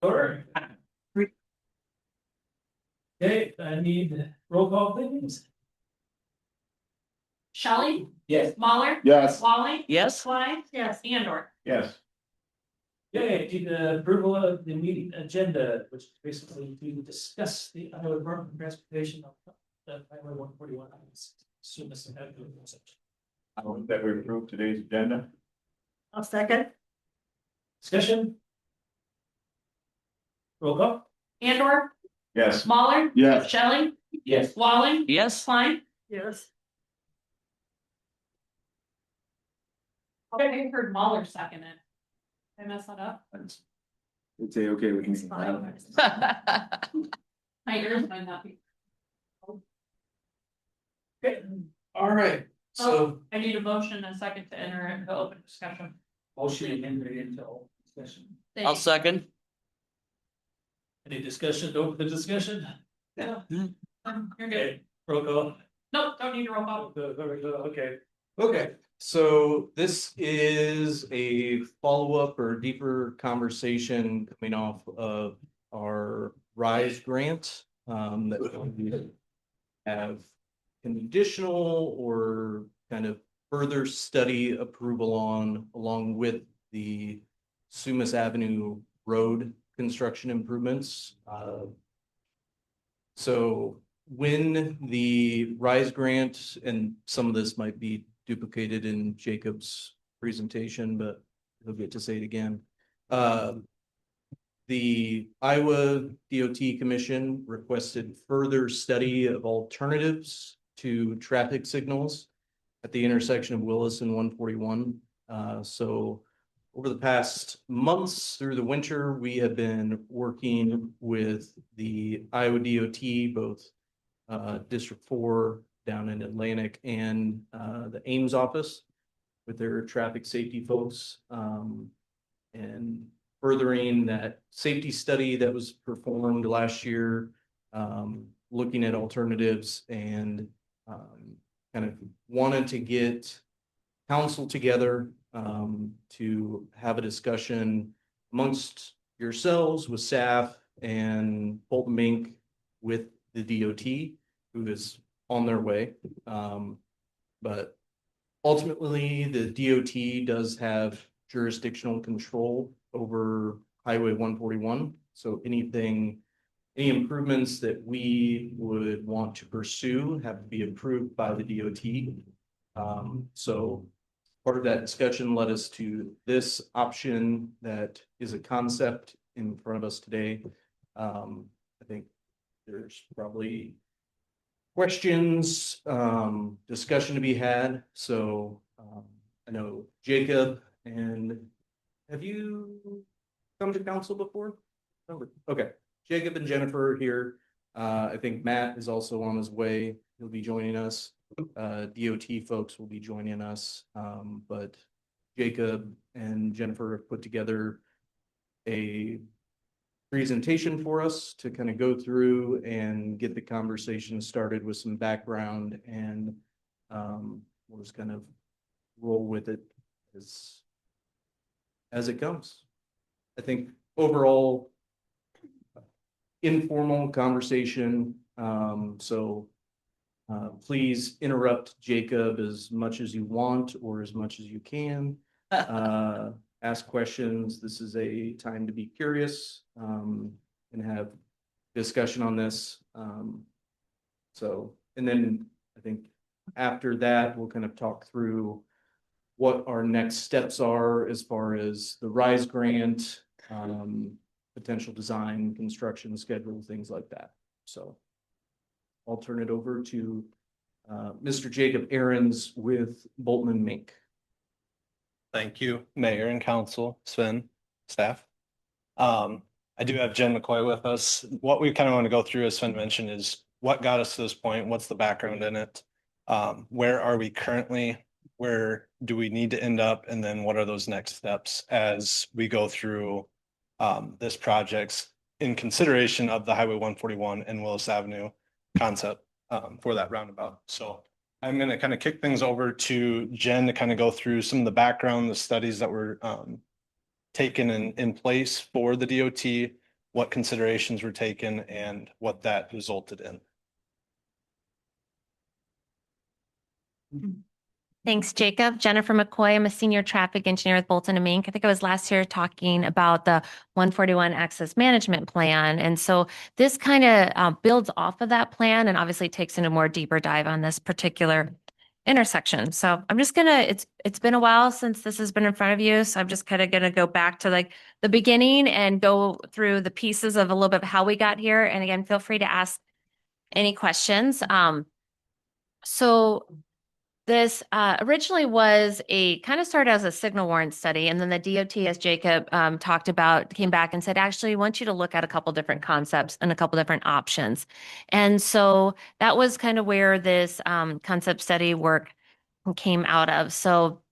Order. Okay, I need roll call, please. Shelley? Yes. Mahler? Yes. Walling? Yes. Klein? Yes. Andor? Yes. Okay, to the approval of the meeting agenda, which is basically to discuss the Iowa Department of Transportation of the Highway 141. Assume this is how to do it. I move that we approve today's agenda. I'll second. Discussion. Roll call. Andor? Yes. Mahler? Yes. Shelley? Yes. Walling? Yes. Klein? Yes. Okay, I heard Mahler second it. Did I mess that up? It's okay with me. It's fine. My ears might not be. Okay, all right, so I need a motion and a second to enter into open discussion. motion and enter into open discussion. I'll second. Any discussion to open the discussion? Yeah. Hmm. You're good. Okay, roll call. Nope, don't need to roll call. Okay. Okay, so this is a follow-up or deeper conversation coming off of our RISE grant that we have conditional or kind of further study approval on, along with the Sumas Avenue Road construction improvements. So when the RISE grant, and some of this might be duplicated in Jacob's presentation, but he'll get to say it again. The Iowa DOT Commission requested further study of alternatives to traffic signals at the intersection of Willis and 141. So over the past months through the winter, we have been working with the Iowa DOT, both District 4 down in Atlantic and the Ames office with their traffic safety folks, and furthering that safety study that was performed last year, looking at alternatives and kind of wanted to get council together to have a discussion amongst yourselves with staff and Bolton Mink with the DOT, who is on their way. But ultimately, the DOT does have jurisdictional control over Highway 141. So any improvements that we would want to pursue have to be approved by the DOT. So part of that discussion led us to this option that is a concept in front of us today. I think there's probably questions, discussion to be had. So I know Jacob, and have you come to council before? Okay, Jacob and Jennifer are here. I think Matt is also on his way. He'll be joining us. DOT folks will be joining us. But Jacob and Jennifer have put together a presentation for us to kind of go through and get the conversation started with some background, and we'll just kind of roll with it as it comes. I think overall informal conversation. So please interrupt Jacob as much as you want or as much as you can. Ask questions. This is a time to be curious and have discussion on this. And then I think after that, we'll kind of talk through what our next steps are as far as the RISE grant, potential design, construction schedule, things like that. So I'll turn it over to Mr. Jacob Ahrens with Bolton and Mink. Thank you, Mayor and Council, Sven, staff. I do have Jen McCoy with us. What we kind of want to go through, as Sven mentioned, is what got us to this point, what's the background in it, where are we currently, where do we need to end up, and then what are those next steps as we go through this project in consideration of the Highway 141 and Willis Avenue concept for that roundabout. So I'm going to kind of kick things over to Jen to kind of go through some of the background, the studies that were taken in place for the DOT, what considerations were taken and what that resulted in. Thanks, Jacob. Jennifer McCoy. I'm a senior traffic engineer with Bolton and Mink. I think I was last year talking about the 141 access management plan. And so this kind of builds off of that plan and obviously takes in a more deeper dive on this particular intersection. So I'm just it's been a while since this has been in front of you. So I'm just kind of gonna go back to like the beginning and go through the pieces of a little bit of how we got here. And again, feel free to ask any questions. So this originally was a kind of started as a signal warrant study, and then the DOT, as Jacob talked about, came back and said, actually, we want you to look at a couple different concepts and a couple different options. And so that was kind of where this concept study work came out of. So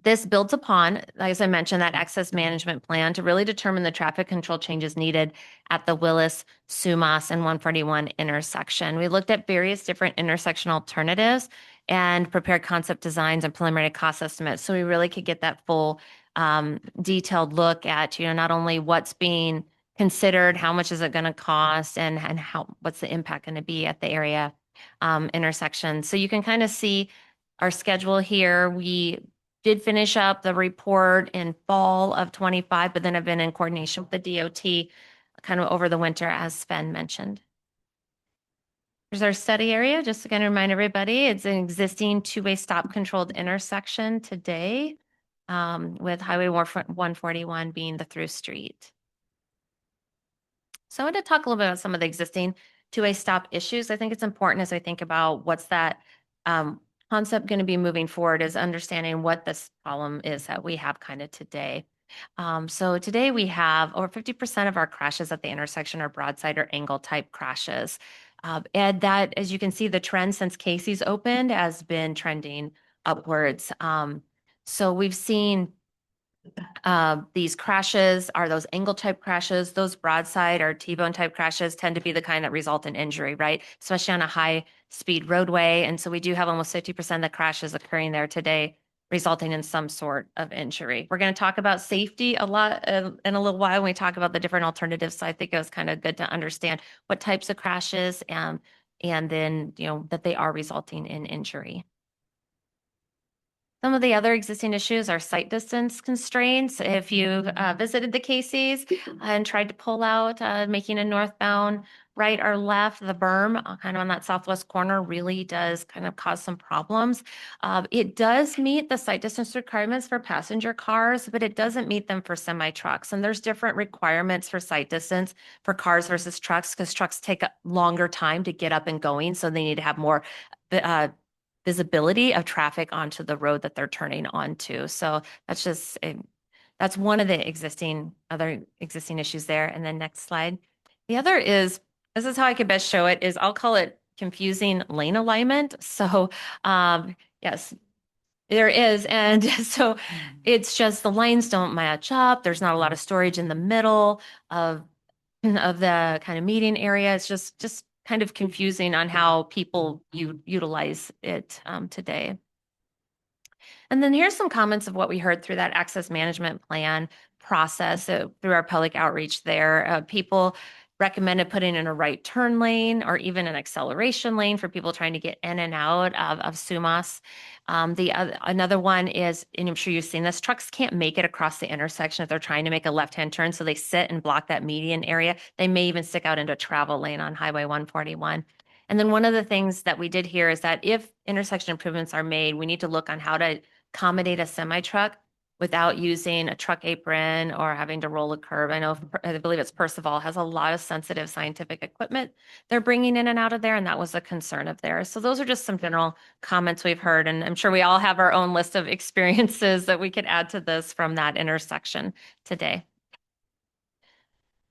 this builds upon, as I mentioned, that access management plan to really determine the traffic control changes needed at the Willis, Sumas, and 141 intersection. We looked at various different intersection alternatives and prepared concept designs and preliminary cost estimates. So we really could get that full detailed look at, not only what's being considered, how much is it going to cost, and what's the impact going to be at the area intersection. So you can kind of see our schedule here. We did finish up the report in fall of 25, but then have been in coordination with the DOT kind of over the winter, as Sven mentioned. Here's our study area. Just to kind of remind everybody, it's an existing two-way stop controlled intersection today, with Highway 141 being the through street. So I want to talk a little bit about some of the existing two-way stop issues. I think it's important as I think about what's that concept going to be moving forward, is understanding what this problem is that we have kind of today. So today we have over 50% of our crashes at the intersection are broadside or angle type crashes. And that, as you can see, the trend since Casey's opened has been trending upwards. So we've seen these crashes are those angle type crashes. Those broadside or T-bone type crashes tend to be the kind that result in injury, right? Especially on a high speed roadway. And so we do have almost 50% of the crashes occurring there today, resulting in some sort of injury. We're going to talk about safety a lot in a little while when we talk about the different alternatives. So I think it was kind of good to understand what types of crashes and then, that they are resulting in injury. Some of the other existing issues are sight distance constraints. If you visited the Casey's and tried to pull out, making a northbound right or left, the berm kind of on that southwest corner really does kind of cause some problems. It does meet the sight distance requirements for passenger cars, but it doesn't meet them for semi trucks. And there's different requirements for sight distance for cars versus trucks, because trucks take a longer time to get up and going. So they need to have more visibility of traffic onto the road that they're turning onto. So that's just that's one of the other existing issues there. And then next slide. The other is, this is how I could best show it, is I'll call it confusing lane alignment. So yes, there is. And so it's just the lanes don't match up. There's not a lot of storage in the middle of the kind of median area. It's just kind of confusing on how people utilize it today. And then here's some comments of what we heard through that access management plan process through our public outreach there. People recommended putting in a right turn lane or even an acceleration lane for people trying to get in and out of Sumas. Another one is, and I'm sure you've seen this, trucks can't make it across the intersection if they're trying to make a left-hand turn, so they sit and block that median area. They may even stick out into a travel lane on Highway 141. And then one of the things that we did here is that if intersection improvements are made, we need to look on how to accommodate a semi-truck without using a truck apron or having to roll a curb. I believe it's Percival has a lot of sensitive scientific equipment they're bringing in and out of there, and that was a concern of theirs. So those are just some general comments we've heard, and I'm sure we all have our own list of experiences that we could add to this from that intersection today.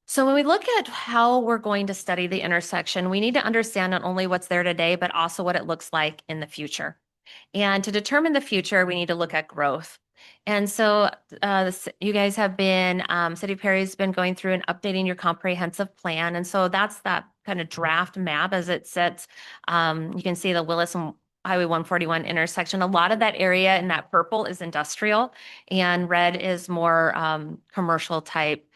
So when we look at how we're going to study the intersection, we need to understand not only what's there today, but also what it looks like in the future. And to determine the future, we need to look at growth. And so you guys have been, City of Perry's been going through and updating your comprehensive plan. And so that's that kind of draft map as it sits. You can see the Willis and Highway 141 intersection. A lot of that area in that purple is industrial, and red is more commercial type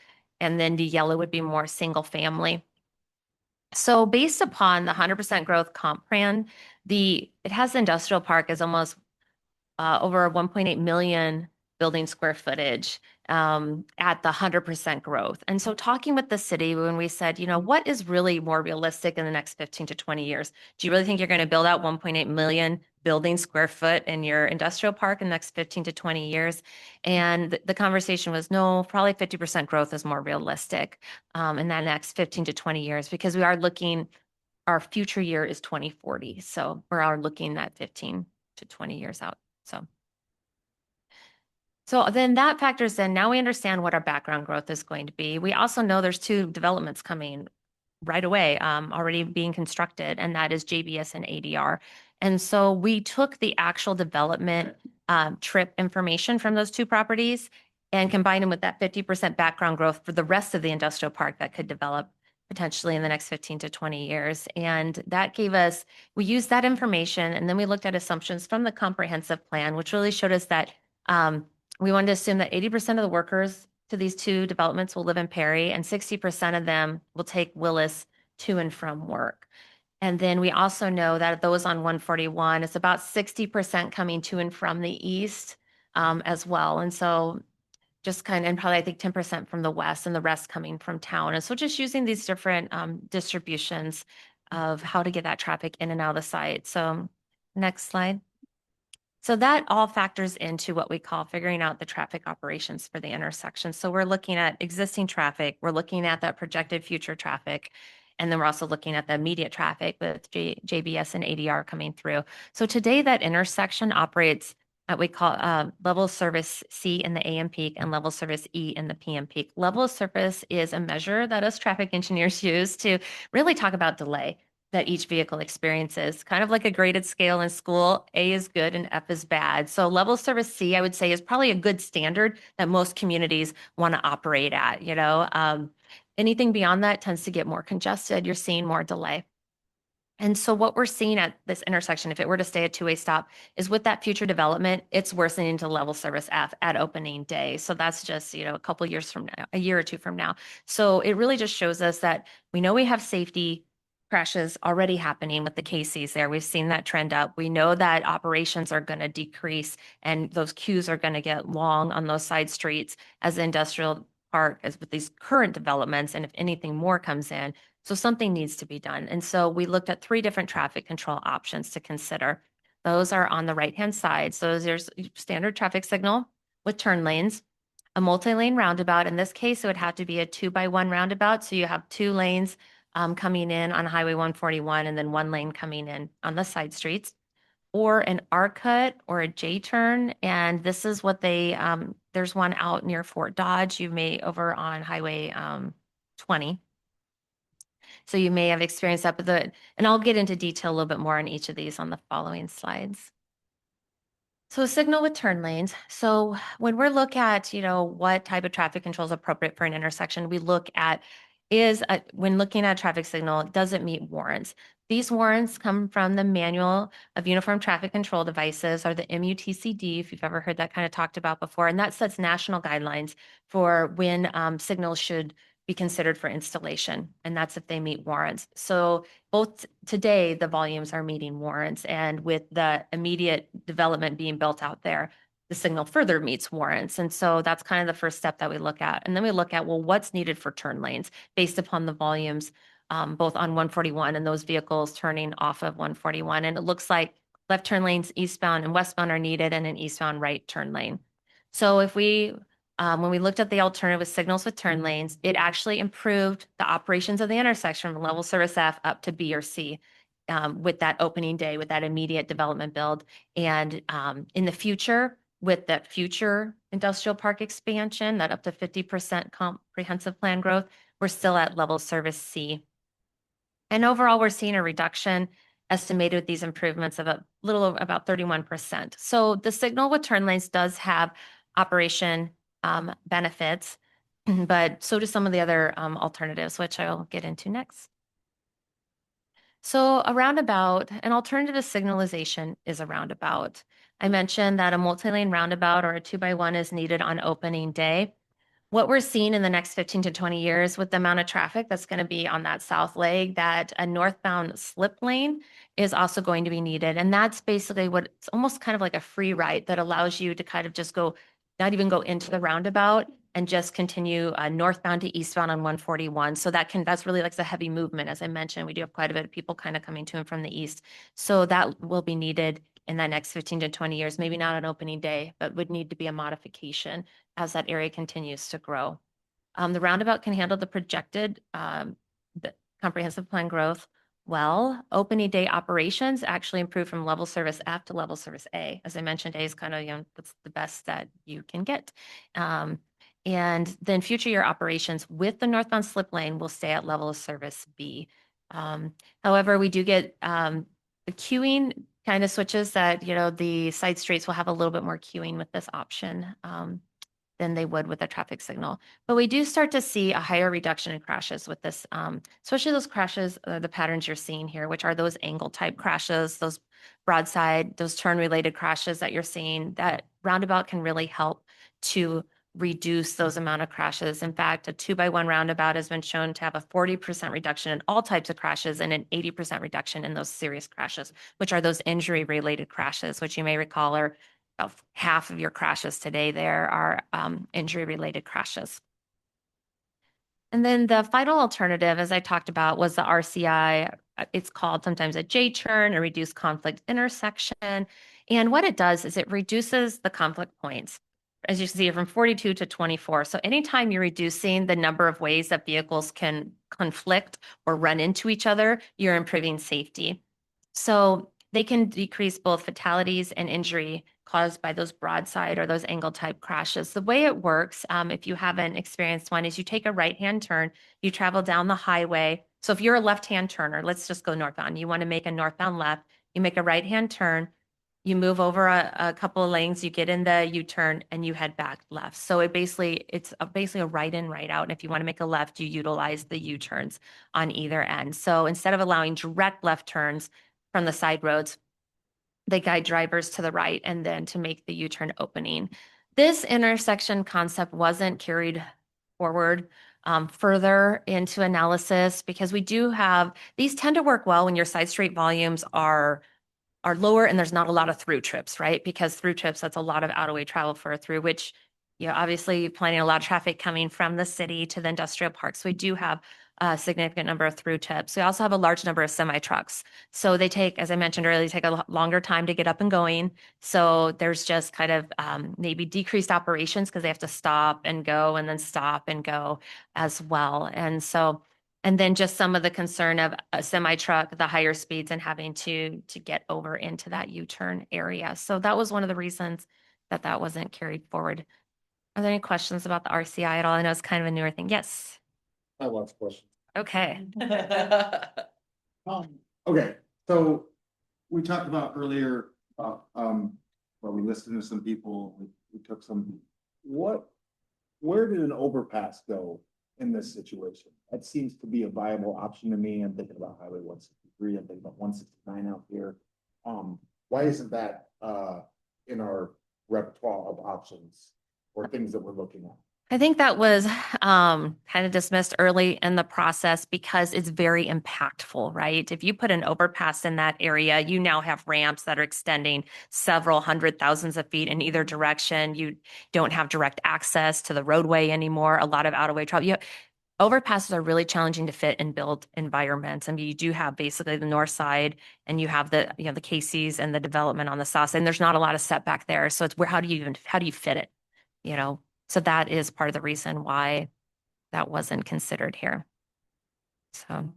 and then the yellow would be more single family. So based upon the 100% growth comp plan, it has the industrial park as almost over 1.8 million building square footage at the 100% growth. And so talking with the city, when we said, what is really more realistic in the next 15 to 20 years? Do you really think you're going to build out 1.8 million building square foot in your industrial park in the next 15 to 20 years? And the conversation was, no, probably 50% growth is more realistic in that next 15 to 20 years, because we are looking, our future year is 2040. So we're looking at 15 to 20 years out. So then that factors in, now we understand what our background growth is going to be. We also know there's 2 developments coming right away, already being constructed, and that is JBS and ADR. And so we took the actual development trip information from those 2 properties and combined them with that 50% background growth for the rest of the industrial park that could develop potentially in the next 15 to 20 years. And that gave us, we used that information, and then we looked at assumptions from the comprehensive plan, which really showed us that we wanted to assume that 80% of the workers to these 2 developments will live in Perry, and 60% of them will take Willis to and from work. And then we also know that those on 141, it's about 60% coming to and from the east as well. And so and probably I think 10% from the west, and the rest coming from town. And so just using these different distributions of how to get that traffic in and out of the site. So next slide. So that all factors into what we call figuring out the traffic operations for the intersection. So we're looking at existing traffic, we're looking at that projected future traffic, and then we're also looking at the immediate traffic with JBS and ADR coming through. So today that intersection operates at we call level service C in the AM peak and level service E in the PM peak. Level of service is a measure that us traffic engineers use to really talk about delay that each vehicle experiences, kind of like a graded scale in school. A is good and F is bad. So level service C, I would say, is probably a good standard that most communities want to operate at. Anything beyond that tends to get more congested. You're seeing more delay. And so what we're seeing at this intersection, if it were to stay a 2-way stop, is with that future development, it's worsening to level service F at opening day. So that's just, a couple of years from now, a year or 2 from now. So it really just shows us that we know we have safety crashes already happening with the Casey's there. We've seen that trend up. We know that operations are going to decrease and those queues are going to get long on those side streets as the industrial park, as with these current developments. And if anything more comes in, so something needs to be done. And so we looked at 3 different traffic control options to consider. Those are on the right-hand side. So there's standard traffic signal with turn lanes, a multi-lane roundabout. In this case, it would have to be a 2x1 roundabout. So you have 2 lanes coming in on Highway 141 and then 1 lane coming in on the side streets, or an R cut or a J turn. And this is what there's one out near Fort Dodge. You may over on Highway 20. So you may have experienced that, and I'll get into detail a little bit more on each of these on the following slides. So a signal with turn lanes. So when we look at, what type of traffic control is appropriate for an intersection, we look at when looking at a traffic signal, does it meet warrants? These warrants come from the Manual of Uniform Traffic Control Devices, or the MUTCD, if you've ever heard that kind of talked about before. And that sets national guidelines for when signals should be considered for installation, and that's if they meet warrants. So both today, the volumes are meeting warrants, and with the immediate development being built out there, the signal further meets warrants. And so that's kind of the first step that we look at. And then we look at, well, what's needed for turn lanes based upon the volumes, both on 141 and those vehicles turning off of 141. And it looks like left turn lanes eastbound and westbound are needed, and an eastbound right turn lane. So if when we looked at the alternative signals with turn lanes, it actually improved the operations of the intersection from level service F up to B or C with that opening day, with that immediate development build. And in the future, with that future industrial park expansion, that up to 50% comprehensive plan growth, we're still at level service C. And overall, we're seeing a reduction estimated with these improvements of a little over about 31%. So the signal with turn lanes does have operation benefits, but so do some of the other alternatives, which I'll get into next. So a roundabout, an alternative to signalization is a roundabout. I mentioned that a multi-lane roundabout or a 2x1 is needed on opening day. what we're seeing in the next 15 to 20 years with the amount of traffic that's going to be on that south leg, that a northbound slip lane is also going to be needed. And that's basically what it's almost kind of like a free ride that allows you to kind of just go, not even go into the roundabout and just continue northbound to eastbound on 141. So that's really like the heavy movement. As I mentioned, we do have quite a bit of people kind of coming to and from the east. So that will be needed in the next 15 to 20 years, maybe not on opening day, but would need to be a modification as that area continues to grow. The roundabout can handle the projected the comprehensive plan growth well. Opening day operations actually improved from level service F to level service A. As I mentioned, A is kind of, that's the best that you can get. And then future year operations with the northbound slip lane will stay at level of service B. However, we do get the queuing kind of switches that, the side streets will have a little bit more queuing with this option than they would with a traffic signal. But we do start to see a higher reduction in crashes with this, especially those crashes, the patterns you're seeing here, which are those angle type crashes, those broadside, those turn related crashes that you're seeing. That roundabout can really help to reduce those amount of crashes. In fact, a 2x1 roundabout has been shown to have a 40% reduction in all types of crashes and an 80% reduction in those serious crashes, which are those injury related crashes, which you may recall are about half of your crashes today there are injury related crashes. And then the final alternative, as I talked about, was the RCI. It's called sometimes a J-turn, a reduced conflict intersection. And what it does is it reduces the conflict points, as you see, from 42 to 24. So anytime you're reducing the number of ways that vehicles can conflict or run into each other, you're improving safety. So they can decrease both fatalities and injury caused by those broadside or those angle type crashes. The way it works, if you haven't experienced one, is you take a right-hand turn, you travel down the highway. So if you're a left-hand turner, let's just go northbound. You want to make a northbound left, you make a right-hand turn, you move over a couple of lanes, you get in the U-turn and you head back left. So it's basically a right in, right out. And if you want to make a left, you utilize the U-turns on either end. So instead of allowing direct left turns from the side roads, they guide drivers to the right and then to make the U-turn opening. This intersection concept wasn't carried forward further into analysis because we do have, these tend to work well when your side street volumes are lower and there's not a lot of through trips, right? Because through trips, that's a lot of out-of-way travel for a through, which, obviously planning a lot of traffic coming from the city to the industrial park. So we do have a significant number of through trips. We also have a large number of semi trucks. So they take, as I mentioned earlier, they take a longer time to get up and going. So there's just kind of maybe decreased operations because they have to stop and go and then stop and go as well. And then just some of the concern of a semi truck, the higher speeds and having to get over into that U-turn area. So that was one of the reasons that wasn't carried forward. Are there any questions about the RCI at all? I know it's kind of a newer thing. Yes. I have lots of questions. Okay. Okay, so we talked about earlier, well, we listened to some people, we took some, where did an overpass go in this situation? That seems to be a viable option to me. I'm thinking about Highway 163, I'm thinking about 169 out here. Why isn't that in our repertoire of options or things that we're looking at? I think that was kind of dismissed early in the process because it's very impactful, right? If you put an overpass in that area, you now have ramps that are extending several hundred thousands of feet in either direction. You don't have direct access to the roadway anymore. A lot of out-of-way travel. Overpasses are really challenging to fit in built environments. I mean, you do have basically the north side and you have the, the Casey's and the development on the south side, and there's not a lot of setback there. So it's how do you fit it? So that is part of the reason why that wasn't considered here. So.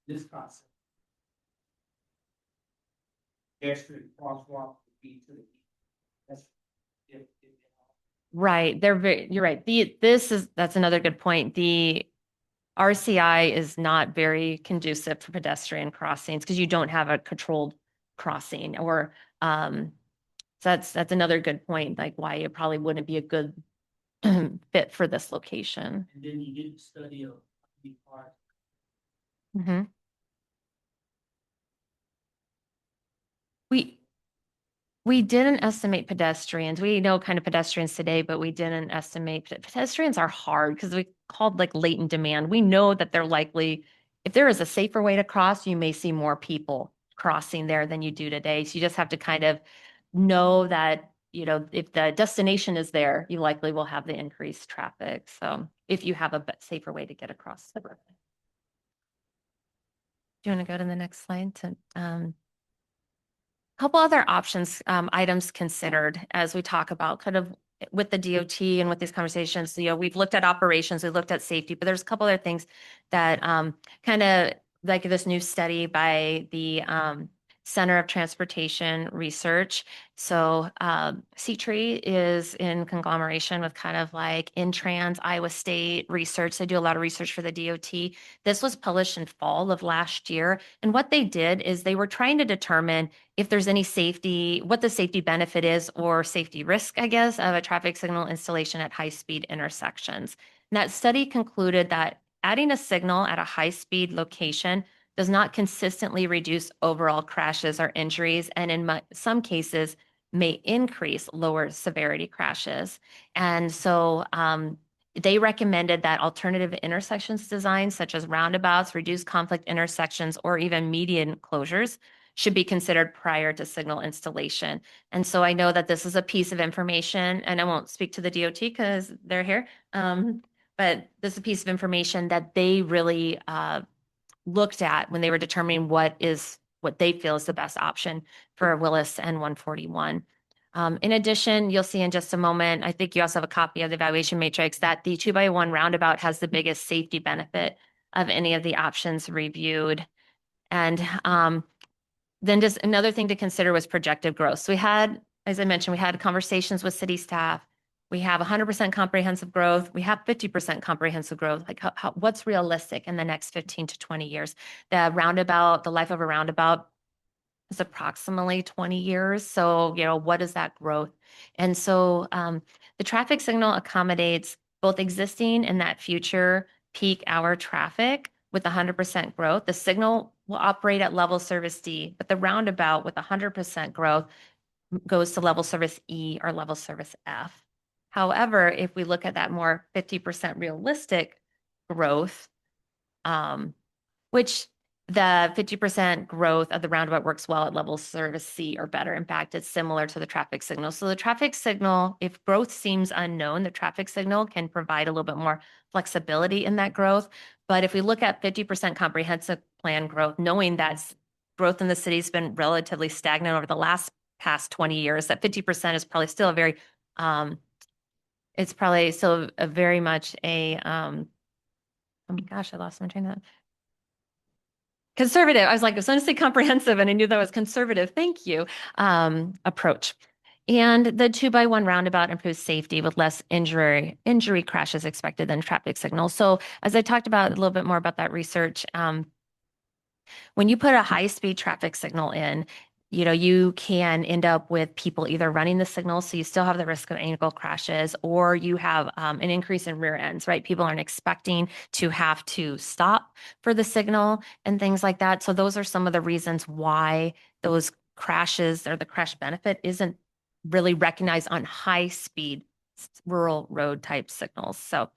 This concept. Extra crosswalk would be to the. That's. Right. You're right. That's another good point. The RCI is not very conducive for pedestrian crossings because you don't have a controlled crossing or, so that's another good point, like why it probably wouldn't be a good fit for this location. And then you did the study of the park. We We didn't estimate pedestrians. We know kind of pedestrians today, but we didn't estimate pedestrians are hard because we called like latent demand. We know that they're likely, if there is a safer way to cross, you may see more people crossing there than you do today. So you just have to kind of know that, you know, if the destination is there, you likely will have the increased traffic. So if you have a safer way to get across the river. Do you want to go to the next slide to couple other options, items considered as we talk about kind of with the DOT and with these conversations. You know, we've looked at operations, we've looked at safety, but there's a couple other things that kind of like this new study by the Center of Transportation Research. So C-Tree is in conglomeration with kind of like Intrans, Iowa State research. They do a lot of research for the DOT. This was published in fall of last year. And what they did is they were trying to determine if there's any safety, what the safety benefit is or safety risk, I guess, of a traffic signal installation at high-speed intersections. And that study concluded that adding a signal at a high-speed location does not consistently reduce overall crashes or injuries, and in some cases may increase lower severity crashes. And so they recommended that alternative intersections designs, such as roundabouts, reduced conflict intersections, or even median closures, should be considered prior to signal installation. And so I know that this is a piece of information, and I won't speak to the DOT because they're here, but this is a piece of information that they really looked at when they were determining what they feel is the best option for Willis and 141. In addition, you'll see in just a moment, I think you also have a copy of the evaluation matrix, that the 2x1 roundabout has the biggest safety benefit of any of the options reviewed. And then just another thing to consider was projected growth. So we had, as I mentioned, we had conversations with city staff. We have 100% comprehensive growth. We have 50% comprehensive growth. Like what's realistic in the next 15 to 20 years? The roundabout, the life of a roundabout is approximately 20 years. So, you know, what is that growth? And so the traffic signal accommodates both existing and that future peak hour traffic with 100% growth. The signal will operate at level service D, but the roundabout with 100% growth goes to level service E or level service F. However, if we look at that more 50% realistic growth, which the 50% growth of the roundabout works well at level service C or better. In fact, it's similar to the traffic signal. So the traffic signal, if growth seems unknown, the traffic signal can provide a little bit more flexibility in that growth. But if we look at 50% comprehensive plan growth, knowing that growth in the city has been relatively stagnant over the past 20 years, that 50% is probably still a very, it's probably still a very much a, oh my gosh, I lost my train of thought. Conservative. I was like, I was going to say comprehensive, and I knew that was conservative. Thank you. Approach. And the 2x1 roundabout improves safety with less injury crashes expected than traffic signals. So as I talked about a little bit more about that research, when you put a high-speed traffic signal in, you know, you can end up with people either running the signal, so you still have the risk of ankle crashes, or you have an increase in rear ends, right? People aren't expecting to have to stop for the signal and things like that. So those are some of the reasons why those crashes or the crash benefit isn't really recognized on high-speed rural road type signals. So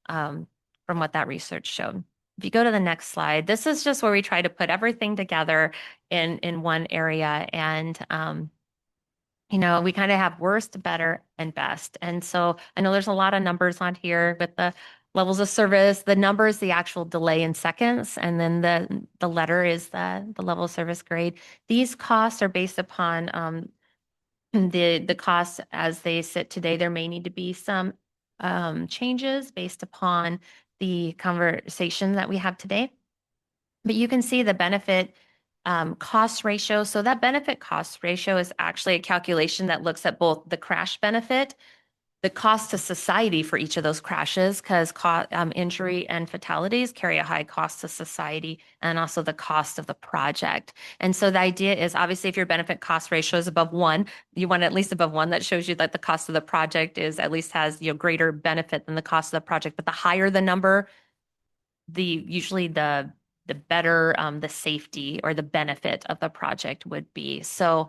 from what that research showed. If you go to the next slide, this is just where we try to put everything together in one area. And, you know, we kind of have worst, better, and best. And so I know there's a lot of numbers on here with the levels of service. The number is the actual delay in seconds. And then the letter is the level of service grade. These costs are based upon the costs as they sit today. There may need to be some changes based upon the conversation that we have today. But you can see the benefit cost ratio. So that benefit cost ratio is actually a calculation that looks at both the crash benefit, the cost to society for each of those crashes, because injury and fatalities carry a high cost to society, and also the cost of the project. And so the idea is, obviously, if your benefit cost ratio is above 1, you want at least above 1. That shows you that the cost of the project is at least has, you know, greater benefit than the cost of the project. But the higher the number, usually the better the safety or the benefit of the project would be. So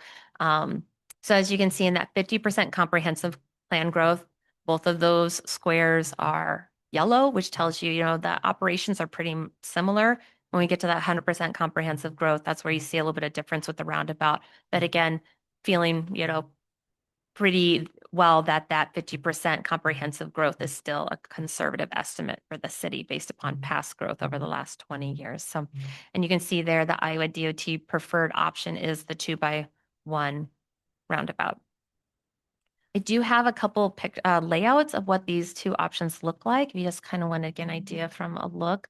So as you can see in that 50% comprehensive plan growth, both of those squares are yellow, which tells you, the operations are pretty similar. When we get to that 100% comprehensive growth, that's where you see a little bit of difference with the roundabout. But again, feeling, pretty well that 50% comprehensive growth is still a conservative estimate for the city based upon past growth over the last 20 years. So, and you can see there, the Iowa DOT preferred option is the 2x1 roundabout. I do have a couple layouts of what these two options look like. If you just kind of want to get an idea from a look,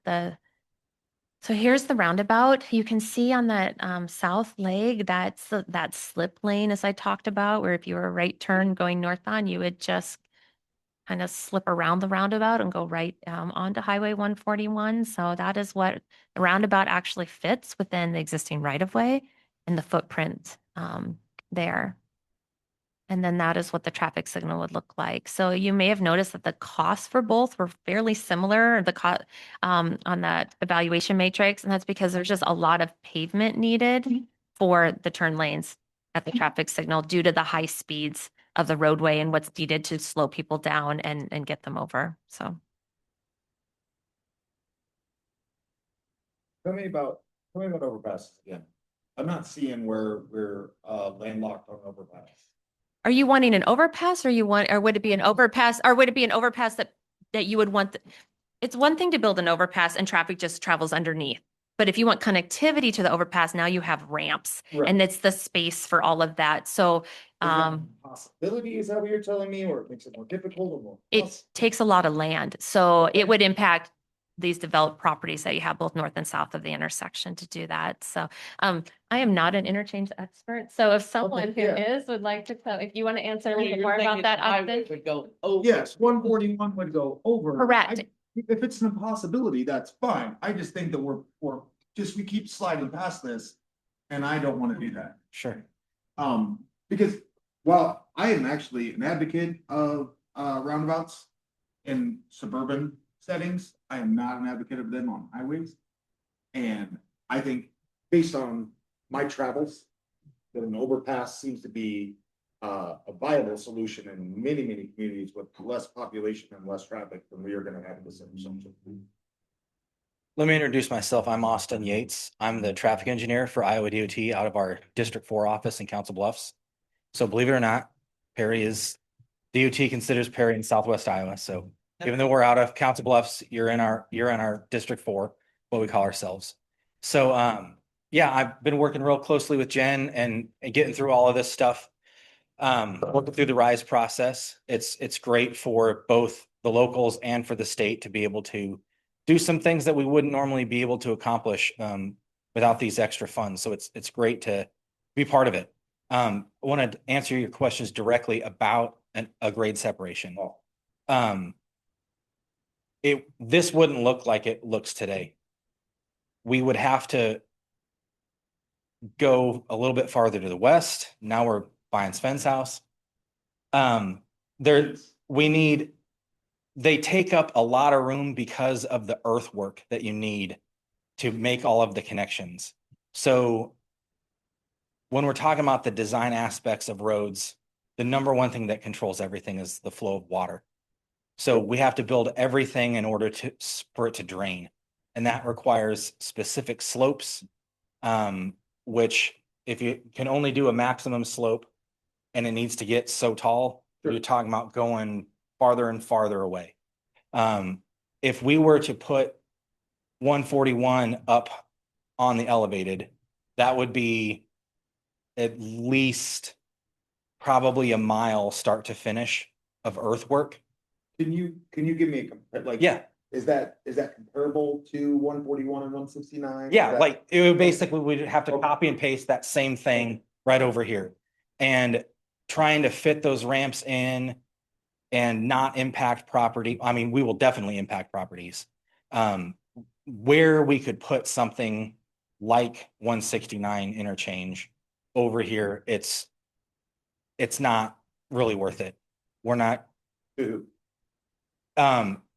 so here's the roundabout. You can see on that south leg, that's that slip lane as I talked about, where if you were a right turn going northbound, you would just kind of slip around the roundabout and go right onto Highway 141. So that is what the roundabout actually fits within the existing right-of-way and the footprint there. And then that is what the traffic signal would look like. So you may have noticed that the costs for both were fairly similar, on that evaluation matrix. And that's because there's just a lot of pavement needed for the turn lanes at the traffic signal due to the high speeds of the roadway and what's needed to slow people down and get them over. So. Tell me about overpasses again. I'm not seeing where we're landlocked on overpass. Are you wanting an overpass or would it be an overpass that you would want? It's one thing to build an overpass and traffic just travels underneath. But if you want connectivity to the overpass, now you have ramps and it's the space for all of that. So, possibility, is that what you're telling me, or it makes it more difficult or more? It takes a lot of land. So it would impact these developed properties that you have both north and south of the intersection to do that. So I am not an interchange expert. So if someone who is would like to, if you want to answer a little bit more about that, Austin. Would go over. Yes, 141 would go over. Correct. If it's an impossibility, that's fine. I just think that we keep sliding past this, and I don't want to do that. Sure. Because while I am actually an advocate of roundabouts in suburban settings, I am not an advocate of them on highways. And I think based on my travels, that an overpass seems to be a viable solution in many, many communities with less population and less traffic than we are going to have in this intersection. Let me introduce myself. I'm Austin Yates. I'm the traffic engineer for Iowa DOT out of our District 4 office in Council Bluffs. So believe it or not, DOT considers Perry in Southwest Iowa. So even though we're out of Council Bluffs, you're in our District 4, what we call ourselves. So yeah, I've been working real closely with Jen and getting through all of this stuff. Working through the RISE process. It's great for both the locals and for the state to be able to do some things that we wouldn't normally be able to accomplish without these extra funds. So it's great to be part of it. I want to answer your questions directly about a grade separation. This wouldn't look like it looks today. We would have to go a little bit farther to the west. Now we're buying Sven's house. They take up a lot of room because of the earthwork that you need to make all of the connections. So when we're talking about the design aspects of roads, the number one thing that controls everything is the flow of water. So we have to build everything in order for it to drain. And that requires specific slopes, which if you can only do a maximum slope and it needs to get so tall, you're talking about going farther and farther away. If we were to put 141 up on the elevated, that would be at least probably a mile start to finish of earthwork. Can you give me Yeah. Is that comparable to 141 and 169? Yeah, like it would basically, we'd have to copy and paste that same thing right over here. And trying to fit those ramps in and not impact property. I mean, we will definitely impact properties. Where we could put something like 169 interchange over here, it's not really worth it. We're not.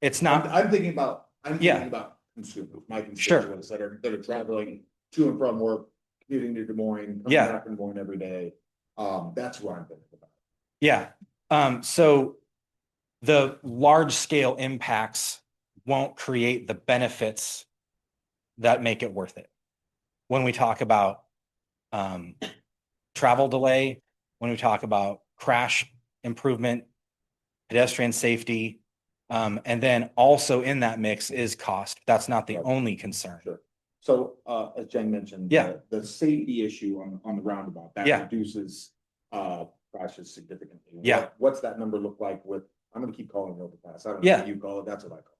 It's not. I'm thinking about consumers, my constituents that are traveling to and from work, commuting to Des Moines, coming back from Des Moines every day. That's what I'm thinking about. Yeah, so the large scale impacts won't create the benefits that make it worth it. When we talk about travel delay, when we talk about crash improvement, pedestrian safety, and then also in that mix is cost. That's not the only concern. Sure. So, as Jen mentioned. Yeah. The safety issue on the roundabout, that Yeah. reduces, crashes significantly. Yeah. What's that number look like with, I'm gonna keep calling it overpass. I don't know Yeah. what you call it, that's what I call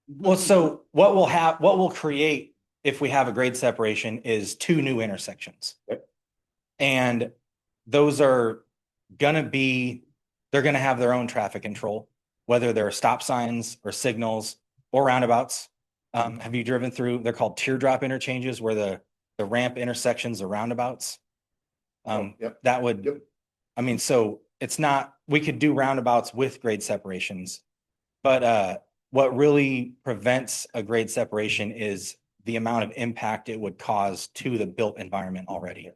it. Well, so what we'll create if we have a grade separation is 2 new intersections. Yep. And those are they're gonna have their own traffic control, whether they're stop signs or signals or roundabouts. Have you driven through, they're called teardrop interchanges where the ramp intersections are roundabouts? Yep. That would, Yep. I mean, so it's not, we could do roundabouts with grade separations. But what really prevents a grade separation is the amount of impact it would cause to the built environment already.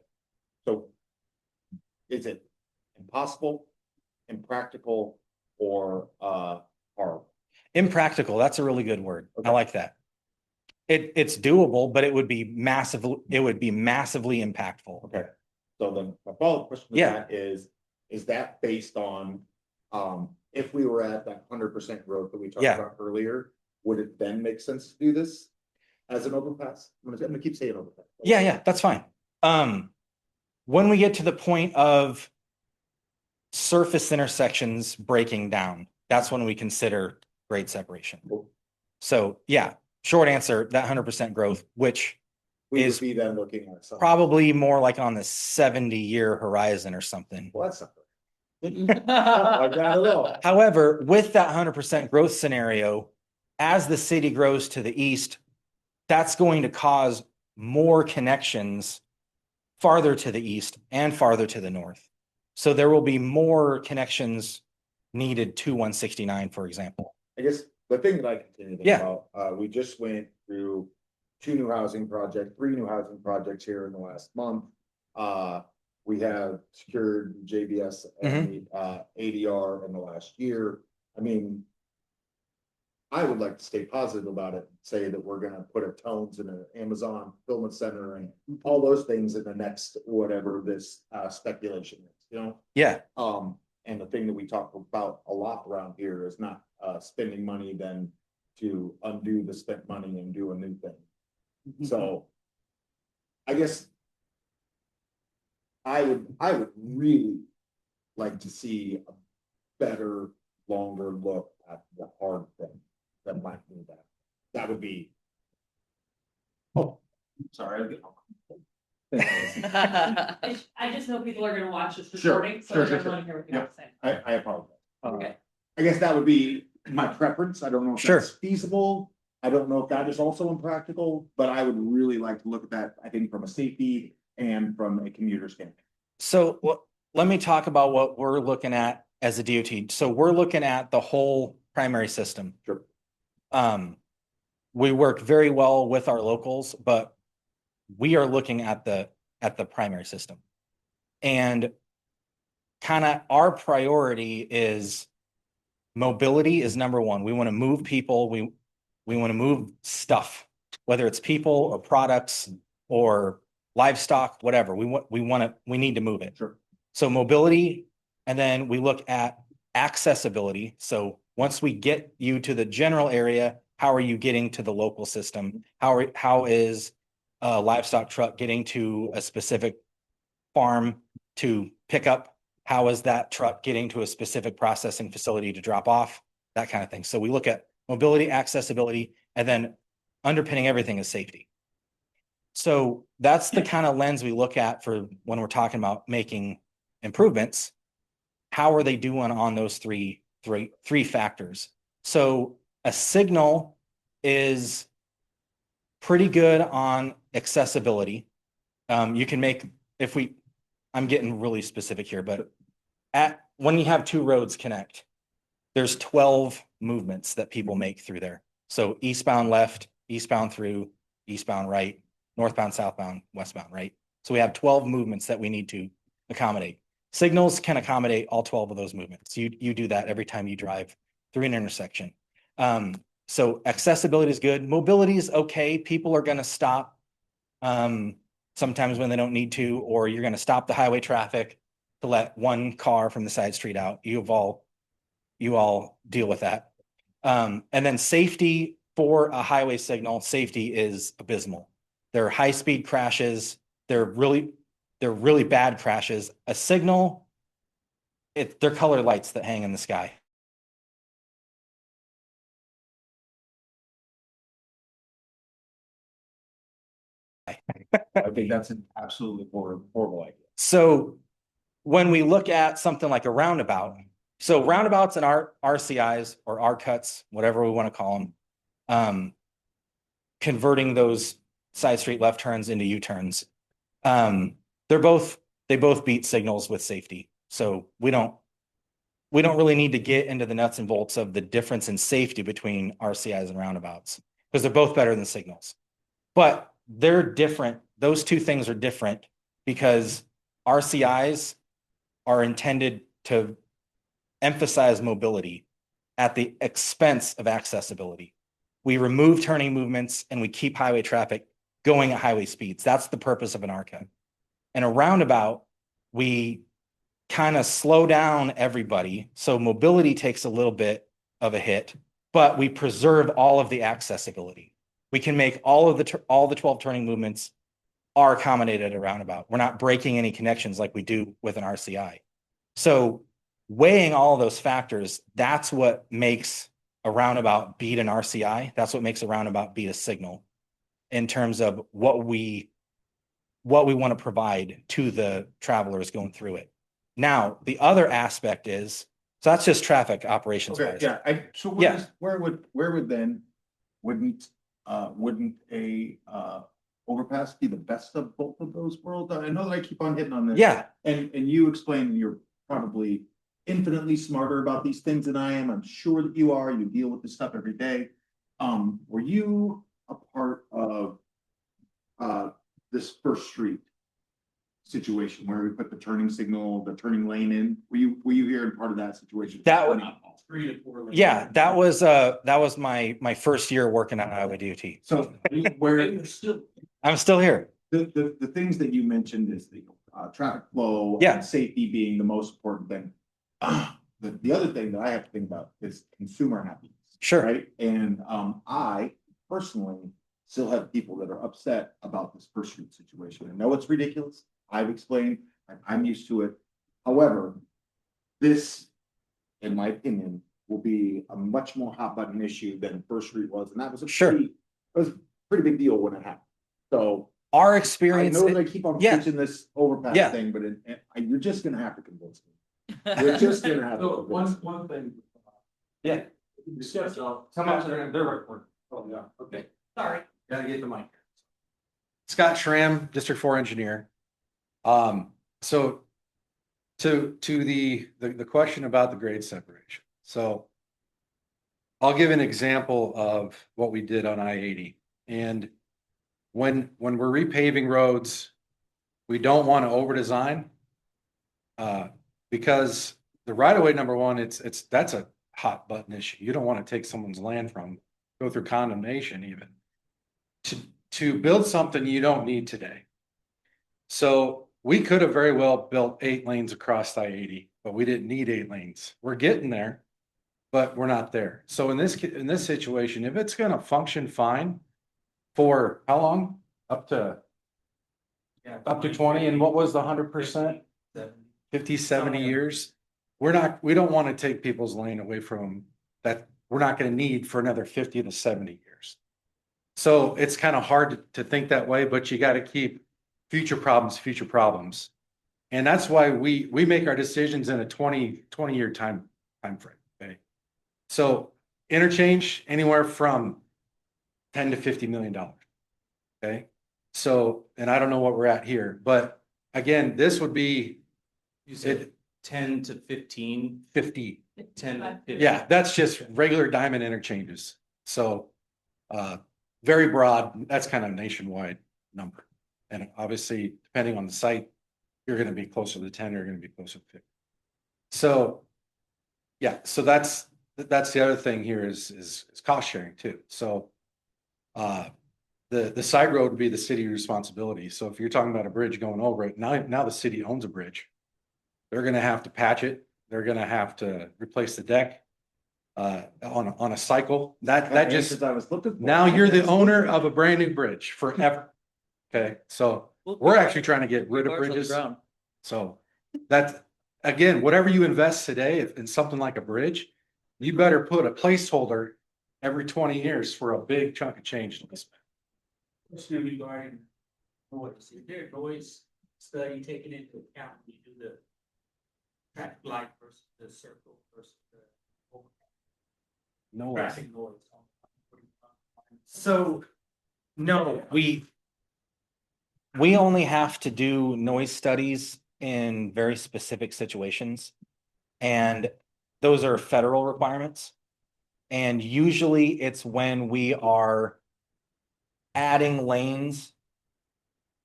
So is it impossible, impractical, or horrible? Impractical, that's a really good word. I Okay. like that. It's doable, but it would be massively impactful. Okay, so then my follow-up question to Yeah. that is that based on, if we were at that 100% growth that we talked Yeah. about earlier, would it then make sense to do this as an overpass? I'm gonna keep saying overpass. Yeah, that's fine. When we get to the point of surface intersections breaking down, that's when we consider grade separation. Cool. So yeah, short answer, that 100% growth, which We would is be then looking at something. probably more like on the 70-year horizon or something. Well, that's something. Like that at all. However, with that 100% growth scenario, as the city grows to the east, that's going to cause more connections farther to the east and farther to the north. So there will be more connections needed to 169, for example. I guess the thing that I continue to think Yeah. about, we just went through 3 new housing projects here in the last month. We have secured JBS and the ADR in the last year. I mean, I would like to stay positive about it, say that we're gonna put a Tones in an Amazon fulfillment center and all those things in the next, whatever this speculation is, you know? Yeah, And the thing that we talk about a lot around here is not spending money then to undo the spent money and do a new thing. So I guess I would really like to see a better, longer look at the hard thing that might do that. That would be. Oh, sorry. I'll get- I just know people are gonna watch this Sure, recording, so sure, I sure, don't wanna hear what you have to say. I apologize. Okay. I guess that would be my preference. I don't know if Sure. that's feasible. I don't know if that is also impractical, but I would really like to look at that, I think, from a safety and from a commuter standpoint. so let me talk about what we're looking at as a DOT. So we're looking at the whole primary system. Sure. We work very well with our locals, but we are looking at the primary system. And kind of our priority is mobility is number one. We want to move people. We want to move stuff, whether it's people or products or livestock, whatever. We need to move it. Sure. So mobility, and then we look at accessibility. So once we get you to the general area, how are you getting to the local system? How is a livestock truck getting to a specific farm to pick up? How is that truck getting to a specific processing facility to drop off? That kind of thing. So we look at mobility, accessibility, and then underpinning everything is safety. So that's the kind of lens we look at for when we're talking about making improvements. How are they doing on those three factors? So a signal is pretty good on accessibility. You can make, I'm getting really specific here, but when you have 2 roads connect, there's 12 movements that people make through there. So eastbound left, eastbound through, eastbound right, northbound, southbound, westbound right. So we have 12 movements that we need to accommodate. Signals can accommodate all 12 of those movements. You do that every time you drive through an intersection. So accessibility is good. Mobility is okay. People are going to stop sometimes when they don't need to, or you're going to stop the highway traffic to let one car from the side street out. You all deal with that. And then safety for a highway signal, safety is abysmal. There are high-speed crashes. They're really bad crashes. A signal, they're color lights that hang in the sky. I think that's an absolutely horrible idea. So when we look at something like a roundabout, so roundabouts and RCIs or R cuts, whatever we want to call them, converting those side street left turns into U-turns, they both beat signals with safety. So we don't really need to get into the nuts and bolts of the difference in safety between RCIs and roundabouts, because they're both better than signals. But they're different. Those two things are different because RCIs are intended to emphasize mobility at the expense of accessibility. We remove turning movements and we keep highway traffic going at highway speeds. That's the purpose of an RCA. And a roundabout, we kind of slow down everybody. So mobility takes a little bit of a hit, but we preserve all of the accessibility. We can make all the 12 turning movements are accommodated at a roundabout. We're not breaking any connections like we do with an RCI. So weighing all of those factors, that's what makes a roundabout beat an RCI. That's what makes a roundabout beat a signal in terms of what we want to provide to the travelers going through it. Now, the other aspect is, so that's just traffic operations. Okay, yeah, so where would then, wouldn't a overpass be the best of both of those worlds? I know that I keep on hitting on this. Yeah. And you explain you're probably infinitely smarter about these things than I am. I'm sure that you are. You deal with this stuff every day. Were you a part of this First Street situation where we put the turning signal, the turning lane in? Were you here and part of that situation? That was, 3 to 4 lanes. yeah, that was my first year working on Iowa DOT. So I'm still here. The things that you mentioned is the traffic flow, Yeah, and safety being the most important thing. The other thing that I have to think about is consumer happiness. sure. Right? And I personally still have people that are upset about this First Street situation. I know it's ridiculous. I've explained, I'm used to it. However, this, in my opinion, will be a much more hot button issue than First Street was. And that was it was a pretty big deal when it happened. So Our I experience, know that I keep on yeah. pitching this overpass Yeah. thing, but you're just gonna have to convince me. You're just gonna have to. So convince me. one thing. Yeah. Discuss, Come up to their report. oh, yeah, okay. Sorry. Gotta get the mic. Scott Schramm, District 4 engineer. So to the question about the grade separation. So I'll give an example of what we did on I-80. And when we're repaving roads, we don't want to over design because the right of way, number one, that's a hot button issue. You don't want to take someone's land go through condemnation even. To build something you don't need today. So we could have very well built 8 lanes across I-80, but we didn't need 8 lanes. We're getting there, but we're not there. So in this situation, if it's going to function fine for how long? Up to 20, and what was the 100%? 50, 70 years. We don't want to take people's lane away from them that we're not going to need for another 50 to 70 years. So it's kind of hard to think that way, but you got to keep future problems. And that's why we make our decisions in a 20-year time frame. Okay. So interchange anywhere from $10 to $50 million. Okay. So, and I don't know what we're at here, but again, this would be You said 10 to 15, 50. 10 to 15. Yeah, that's just regular diamond interchanges. So very broad, that's kind of a nationwide number. And obviously, depending on the site, you're gonna be closer to 10, you're gonna be closer to 50. So, yeah, so that's the other thing here is cost sharing too. So the side road would be the city responsibility. So if you're talking about a bridge going over it, now the city owns a bridge. They're gonna have to patch it, they're gonna have to replace the deck on a cycle. That just, I was looking for. now you're the owner of a brand new bridge forever. Okay, so we're actually trying to get rid of bridges. So that, again, whatever you invest today in something like a bridge, you better put a placeholder every 20 years for a big chunk of change to be spent. Question regarding noise, is there a noise study taken into account when you do the traffic light versus the circle versus the No. traffic noise? So, no, we only have to do noise studies in very specific situations. And those are federal requirements. And usually it's when we are adding lanes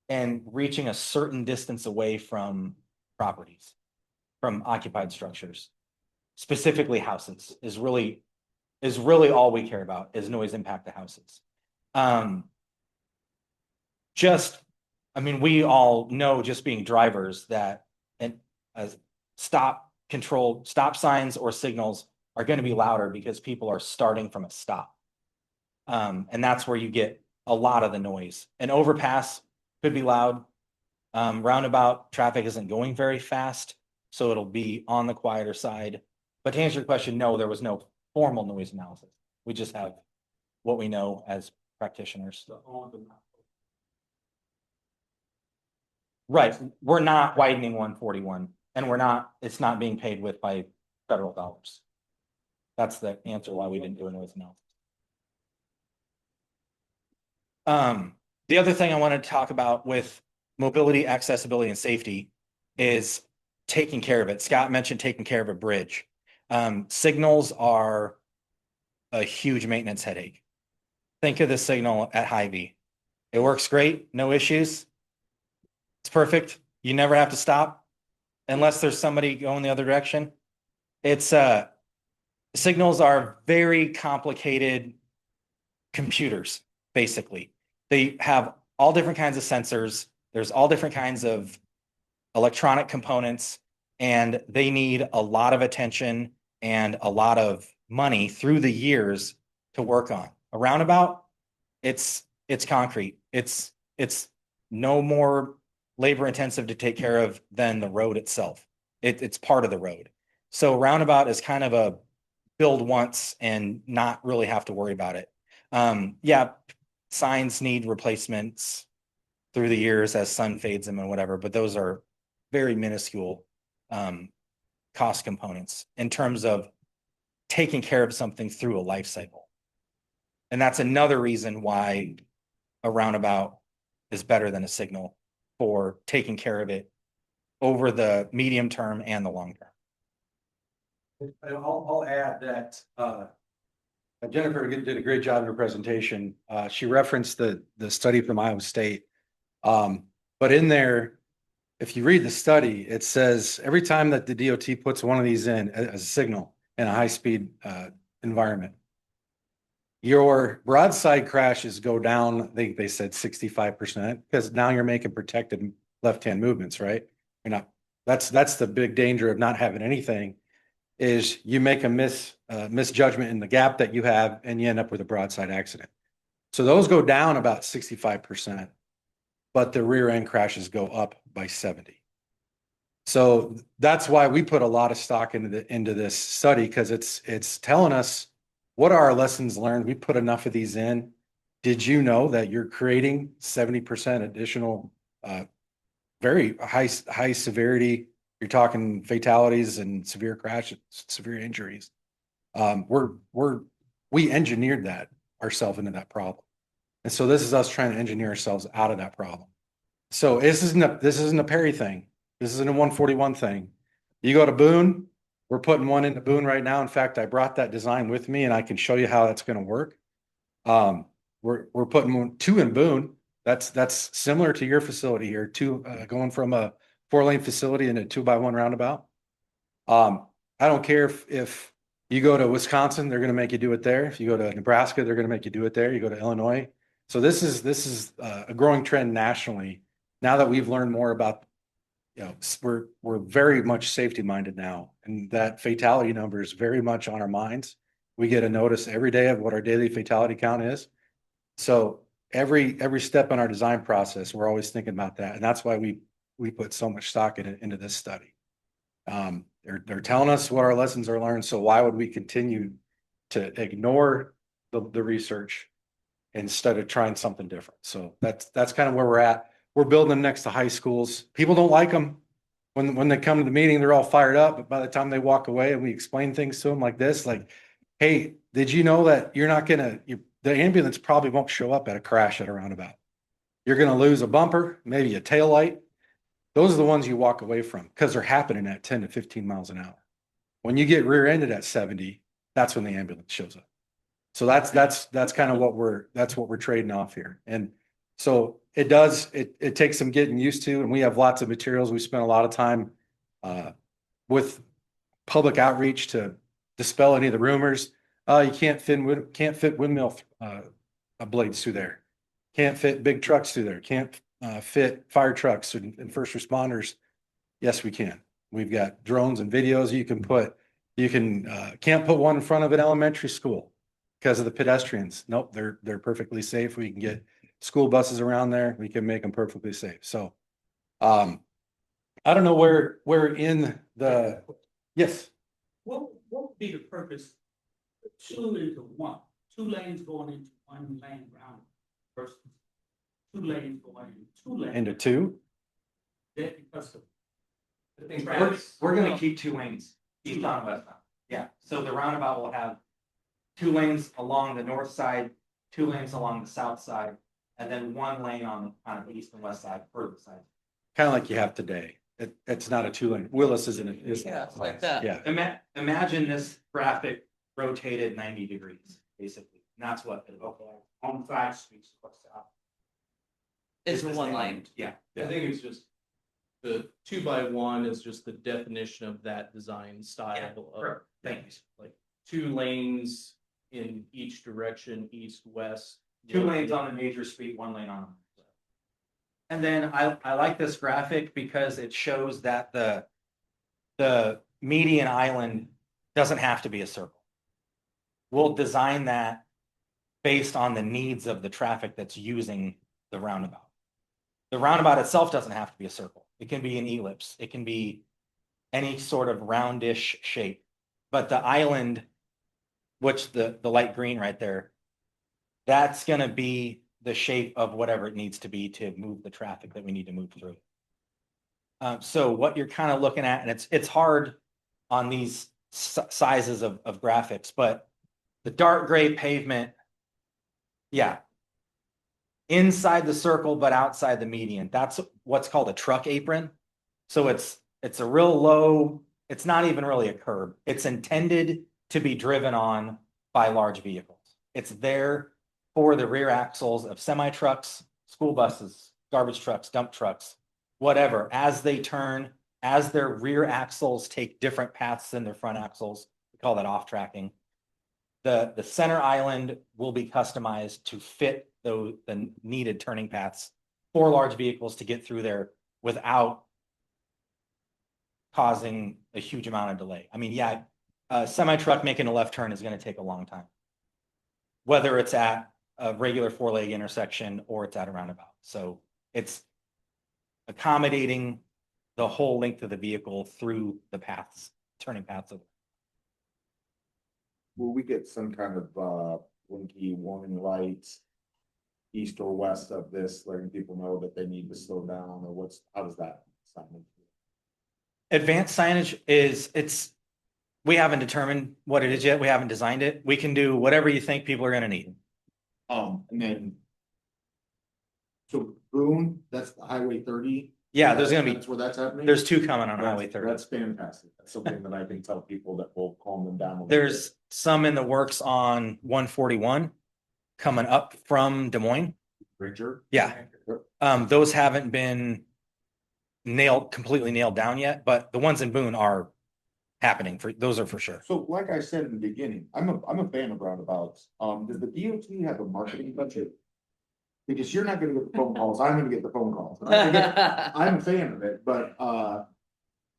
and reaching a certain distance away from properties, from occupied structures. Specifically houses is really all we care about, is noise impact to houses. I mean, we all know, just being drivers, that stop signs or signals are going to be louder because people are starting from a stop. And that's where you get a lot of the noise. An overpass could be loud. Roundabout traffic isn't going very fast, so it'll be on the quieter side. But to answer your question, no, there was no formal noise analysis. We just have what we know as practitioners. Right, we're not widening 141, and it's not being paid with by federal dollars. That's the answer why we didn't do a noise analysis. The other thing I wanted to talk about with mobility, accessibility, and safety is taking care of it. Scott mentioned taking care of a bridge. Signals are a huge maintenance headache. Think of the signal at Hy-Vee. It works great, no issues. It's perfect. You never have to stop unless there's somebody going the other direction. It's signals are very complicated computers, basically. They have all different kinds of sensors. There's all different kinds of electronic components, and they need a lot of attention and a lot of money through the years to work on. A roundabout, it's concrete. It's no more labor intensive to take care of than the road itself. It's part of the road. So roundabout is kind of a build once and not really have to worry about it. Yeah, signs need replacements through the years as sun fades them and whatever, but those are very minuscule cost components in terms of taking care of something through a life cycle. And that's another reason why a roundabout is better than a signal for taking care of it over the medium term and the long term. I'll add that Jennifer did a great job in her presentation. She referenced the study from Iowa State. But in there, if you read the study, it says every time that the DOT puts one of these in as a signal in a high-speed environment, your broadside crashes go down. I think they said 65%, because now you're making protected left-hand movements, right? You're not. That's the big danger of not having anything, is you make a misjudgment in the gap that you have, and you end up with a broadside accident. So those go down about 65%, but the rear end crashes go up by 70. So that's why we put a lot of stock into this study, because it's telling us what are our lessons learned. We put enough of these in. Did you know that you're creating 70% additional very high severity? You're talking fatalities and severe crashes, severe injuries. We engineered that ourselves into that problem. And so this is us trying to engineer ourselves out of that problem. So this isn't a Perry thing. This isn't a 141 thing. You go to Boone, we're putting one into Boone right now. In fact, I brought that design with me, and I can show you how that's going to work. We're putting two in Boone. That's similar to your facility here, going from a 4-lane facility in a 2x1 roundabout. I don't care if you go to Wisconsin, they're gonna make you do it there. If you go to Nebraska, they're gonna make you do it there. You go to Illinois. So this is a growing trend nationally. Now that we've learned more about, you know, we're very much safety minded now, and that fatality number is very much on our minds. We get a notice every day of what our daily fatality count is. So every step in our design process, we're always thinking about that, and that's why we put so much stock into this study. They're telling us what our lessons are learned, so why would we continue to ignore the research instead of trying something different? So that's kind of where we're at. We're building them next to high schools. People don't like them. When they come to the meeting, they're all fired up, but by the time they walk away and we explain things to them like this, like, hey, did you know that you're not gonna, the ambulance probably won't show up at a crash at a roundabout. You're gonna lose a bumper, maybe a tail light. Those are the ones you walk away from because they're happening at 10 to 15 miles an hour. When you get rear-ended at 70, that's when the ambulance shows up. So that's kind of what we're trading off here. And so it takes some getting used to, and we have lots of materials. We spent a lot of time with public outreach to dispel any of the rumors. You can't fit windmill blades through there. Can't fit big trucks through there. Can't fit fire trucks and first responders. Yes, we can. We've got drones and videos can't put one in front of an elementary school because of the pedestrians. Nope, they're perfectly safe. We can get school buses around there. We can make them perfectly safe. So I don't know where in the, yes. What would be the purpose? 2 into 1, 2 lanes going into 1 lane round versus 2 lanes going into 2 lanes. Into 2? That because of We're gonna keep 2 lanes, east on west on. Yeah, so the roundabout will have 2 lanes along the north side, 2 lanes along the south side, and then 1 lane on the east and west side, further side. Kind of like you have today. It's not a 2-lane. Willis isn't. Yeah, it's like that. Yeah. Imagine this graphic rotated 90 degrees, basically. And that's what the on 5 streets. Is 1 lane. Yeah. I think it's just the 2x1 is just the definition of that design style of Thank you. like 2 lanes in each direction, east, west. 2 lanes on a major street, 1 lane on. And then I like this graphic because it shows that the median island doesn't have to be a circle. We'll design that based on the needs of the traffic that's using the roundabout. The roundabout itself doesn't have to be a circle. It can be an ellipse. It can be any sort of roundish shape. But the island, which the light green right there, that's going to be the shape of whatever it needs to be to move the traffic that we need to move through. So what you're kind of looking at, and it's hard on these sizes of graphics, but the dark gray pavement, yeah, inside the circle but outside the median. That's what's called a truck apron. So it's a real low. It's not even really a curb. It's intended to be driven on by large vehicles. It's there for the rear axles of semi trucks, school buses, garbage trucks, dump trucks, whatever. As they turn, as their rear axles take different paths than their front axles, we call that off tracking. The center island will be customized to fit the needed turning paths for large vehicles to get through there without causing a huge amount of delay. I mean, yeah, a semi truck making a left turn is going to take a long time, whether it's at a regular 4-leg intersection or it's at a roundabout. So it's accommodating the whole length of the vehicle through the paths, turning paths of. Will we get some kind of blinky warning lights east or west of this, letting people know that they need to slow down, or how does that sound? Advanced signage we haven't determined what it is yet. We haven't designed it. We can do whatever you think people are going to need. And then. So Boone, that's the Highway 30. Yeah, there's going to be, That's where that's happening. there's 2 coming on Highway 30. That's fantastic. That's something that I can tell people that will calm them down. There's some in the works on 141 coming up from Des Moines. Bridger. Yeah. Those haven't been completely nailed down yet, but the ones in Boone are happening those are for sure. So like I said in the beginning, I'm a fan of roundabouts. Does the DOT have a marketing budget? Because you're not gonna get the phone calls, I'm gonna get the phone calls. I'm a fan of it, but,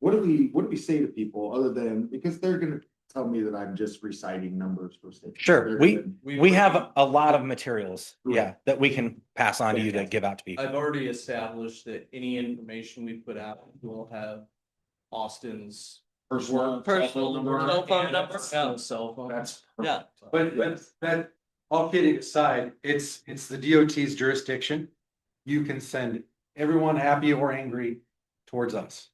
what do we say to people other than, because they're gonna tell me that I'm just reciting numbers for state. Sure, They're we have a lot of materials, Right. yeah, that we can pass on to you to Fantastic. give out to people. I've already established that any information we put out will have Austin's Personal Personal cell phone and number. cell phone. That's. Yeah. But that, all kidding aside, it's the DOT's jurisdiction. You can send everyone happy or angry towards us.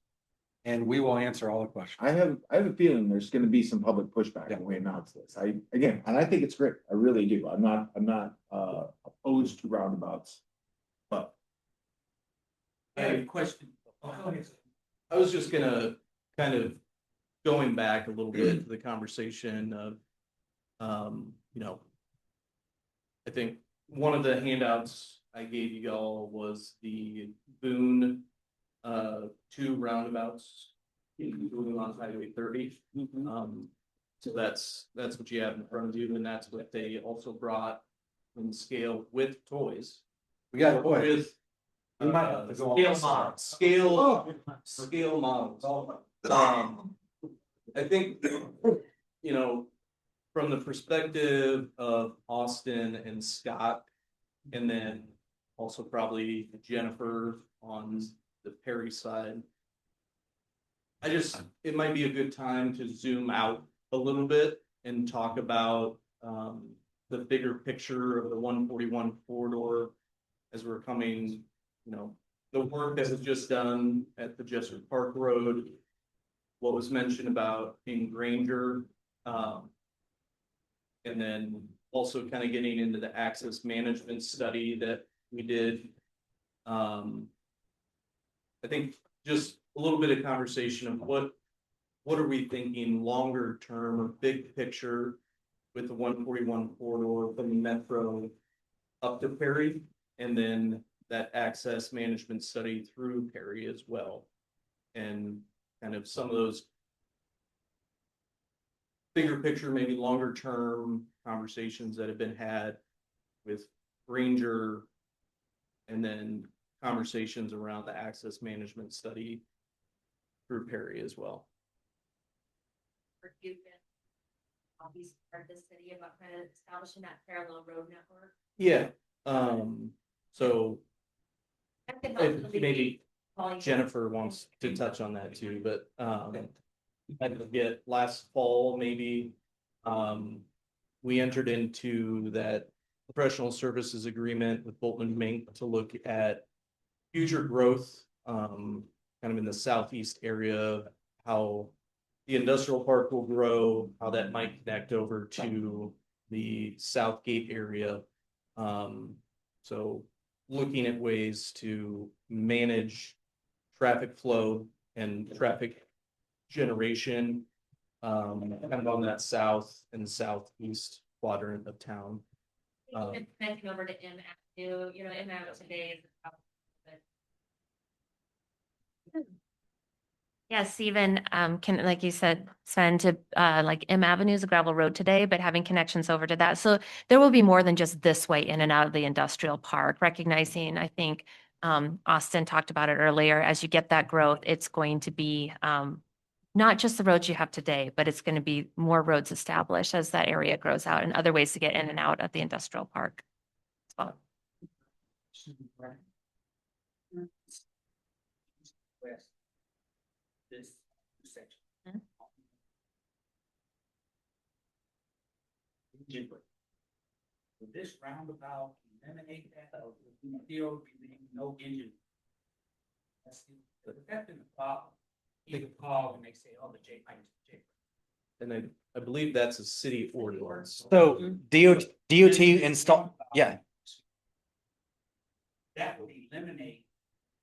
And we will answer all the questions. I have a feeling there's gonna be some public pushback when we announce this. And I think it's great. I really do. I'm not opposed to roundabouts. But I have a question. I was just gonna kind of going back a little bit to the conversation of, you know, I think one of the handouts I gave you all was the Boone, 2 roundabouts moving on Highway 30. So that's what you have in front of you, and that's what they also brought in scale with toys. We got boy. With We might have to go on. scale models. I think, you know, from the perspective of Austin and Scott, and then also probably Jennifer on the Perry side. It might be a good time to zoom out a little bit and talk about the bigger picture of the 141 corridor as we're coming, you know, the work that was just done at the Jesser Park Road, what was mentioned about in Granger, and then also kind of getting into the access management study that we did. I think just a little bit of conversation of what are we thinking longer term or big picture with the 141 corridor from the metro up to Perry, and then that access management study through Perry as well. And kind of some of those bigger picture, maybe longer term conversations that have been had with Ranger, and then conversations around the access management study through Perry as well. I'll be part of the city about kind of establishing that parallel road network. Yeah, so That could help with the maybe volume. Jennifer wants to touch on that too, but I forget, last fall, maybe, we entered into that professional services agreement with Bolton and Mink to look at future growth, kind of in the southeast area, how the industrial park will grow, how that might connect over to the Southgate area. So looking at ways to manage traffic flow and traffic generation, kind of on that south and southeast quadrant of town. Connecting over to M Avenue, you know, M Avenue today is. Yes, even can, like you said, Sven, to like M Avenue is a gravel road today, but having connections over to that. So there will be more than just this way in and out of the industrial park, recognizing, I think Austin talked about it earlier, as you get that growth, it's going to be not just the roads you have today, but it's going to be more roads established as that area grows out and other ways to get in and out of the industrial park as well. This section. Mhm. Would this roundabout eliminate that, or would we still be no engine? That's the problem. You can call and they say, oh, the J pipe is J. And I believe that's a city ordinance. So DOT install, yeah, That would eliminate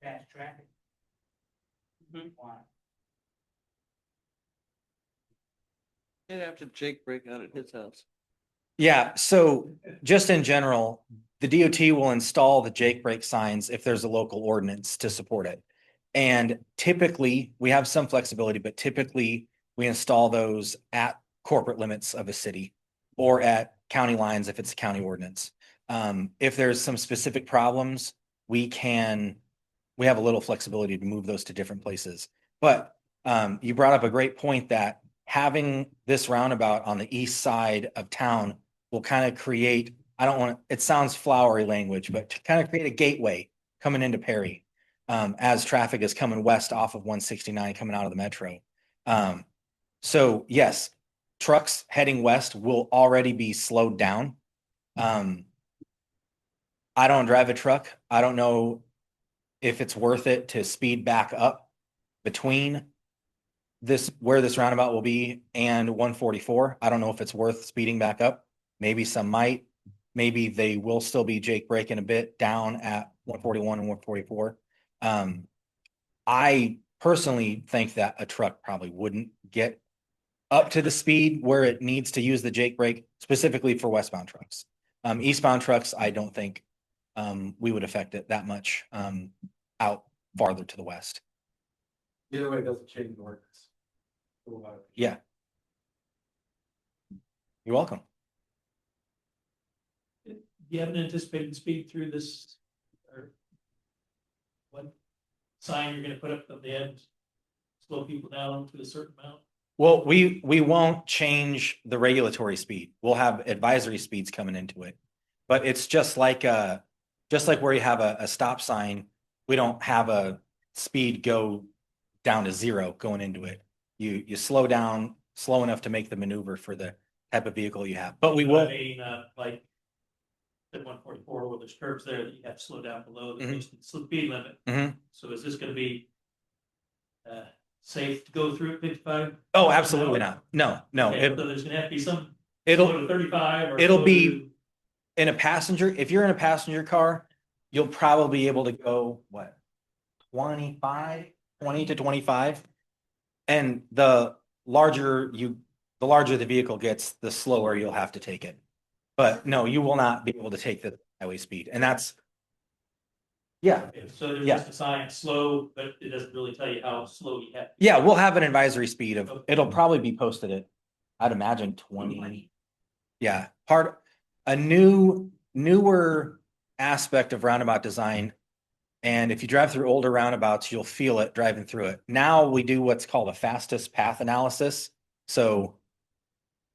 fast traffic. Why? And after Jake break out at his house. yeah. So just in general, the DOT will install the Jake brake signs if there's a local ordinance to support it. And typically, we have some flexibility, but typically we install those at corporate limits of a city or at county lines if it's a county ordinance. If there's some specific problems, we have a little flexibility to move those to different places. But you brought up a great point that having this roundabout on the east side of town will kind of create, it sounds flowery language, but to kind of create a gateway coming into Perry as traffic is coming west off of 169 coming out of the metro. So yes, trucks heading west will already be slowed down. I don't drive a truck. I don't know if it's worth it to speed back up between where this roundabout will be and 144. I don't know if it's worth speeding back up. Maybe some might. Maybe they will still be Jake braking a bit down at 141 and 144. I personally think that a truck probably wouldn't get up to the speed where it needs to use the Jake brake specifically for westbound trucks. Eastbound trucks, I don't think we would affect it that much out farther to the west. Either way, it doesn't change the ordinance. Yeah. You're welcome. Do you have an anticipated speed through this? Or what sign you're gonna put up at the end? Slow people down to a certain amount? Well, we won't change the regulatory speed. We'll have advisory speeds coming into it. But it's just like where you have a stop sign, we don't have a speed go down to 0 going into it. You slow down slow enough to make the maneuver for the type of vehicle you have. But we will. I mean, like at 144, where there's curbs there that you have to slow down below the posted speed limit. So is this gonna be safe to go through at 55? Oh, absolutely not. No. Okay, so there's gonna have to be some. It'll slow to 35 or it'll slow be to- in a passenger. If you're in a passenger car, you'll probably be able to go what 20 to 25. And the larger the vehicle gets, the slower you'll have to take it. But no, you will not be able to take the highway speed. And that's So there's Yeah. just a sign slow, but it doesn't really tell you how slow you have. Yeah, we'll have an advisory speed of, it'll probably be posted at, I'd imagine 20. Yeah, a newer aspect of roundabout design. And if you drive through older roundabouts, you'll feel it driving through it. Now we do what's called a fastest path analysis. So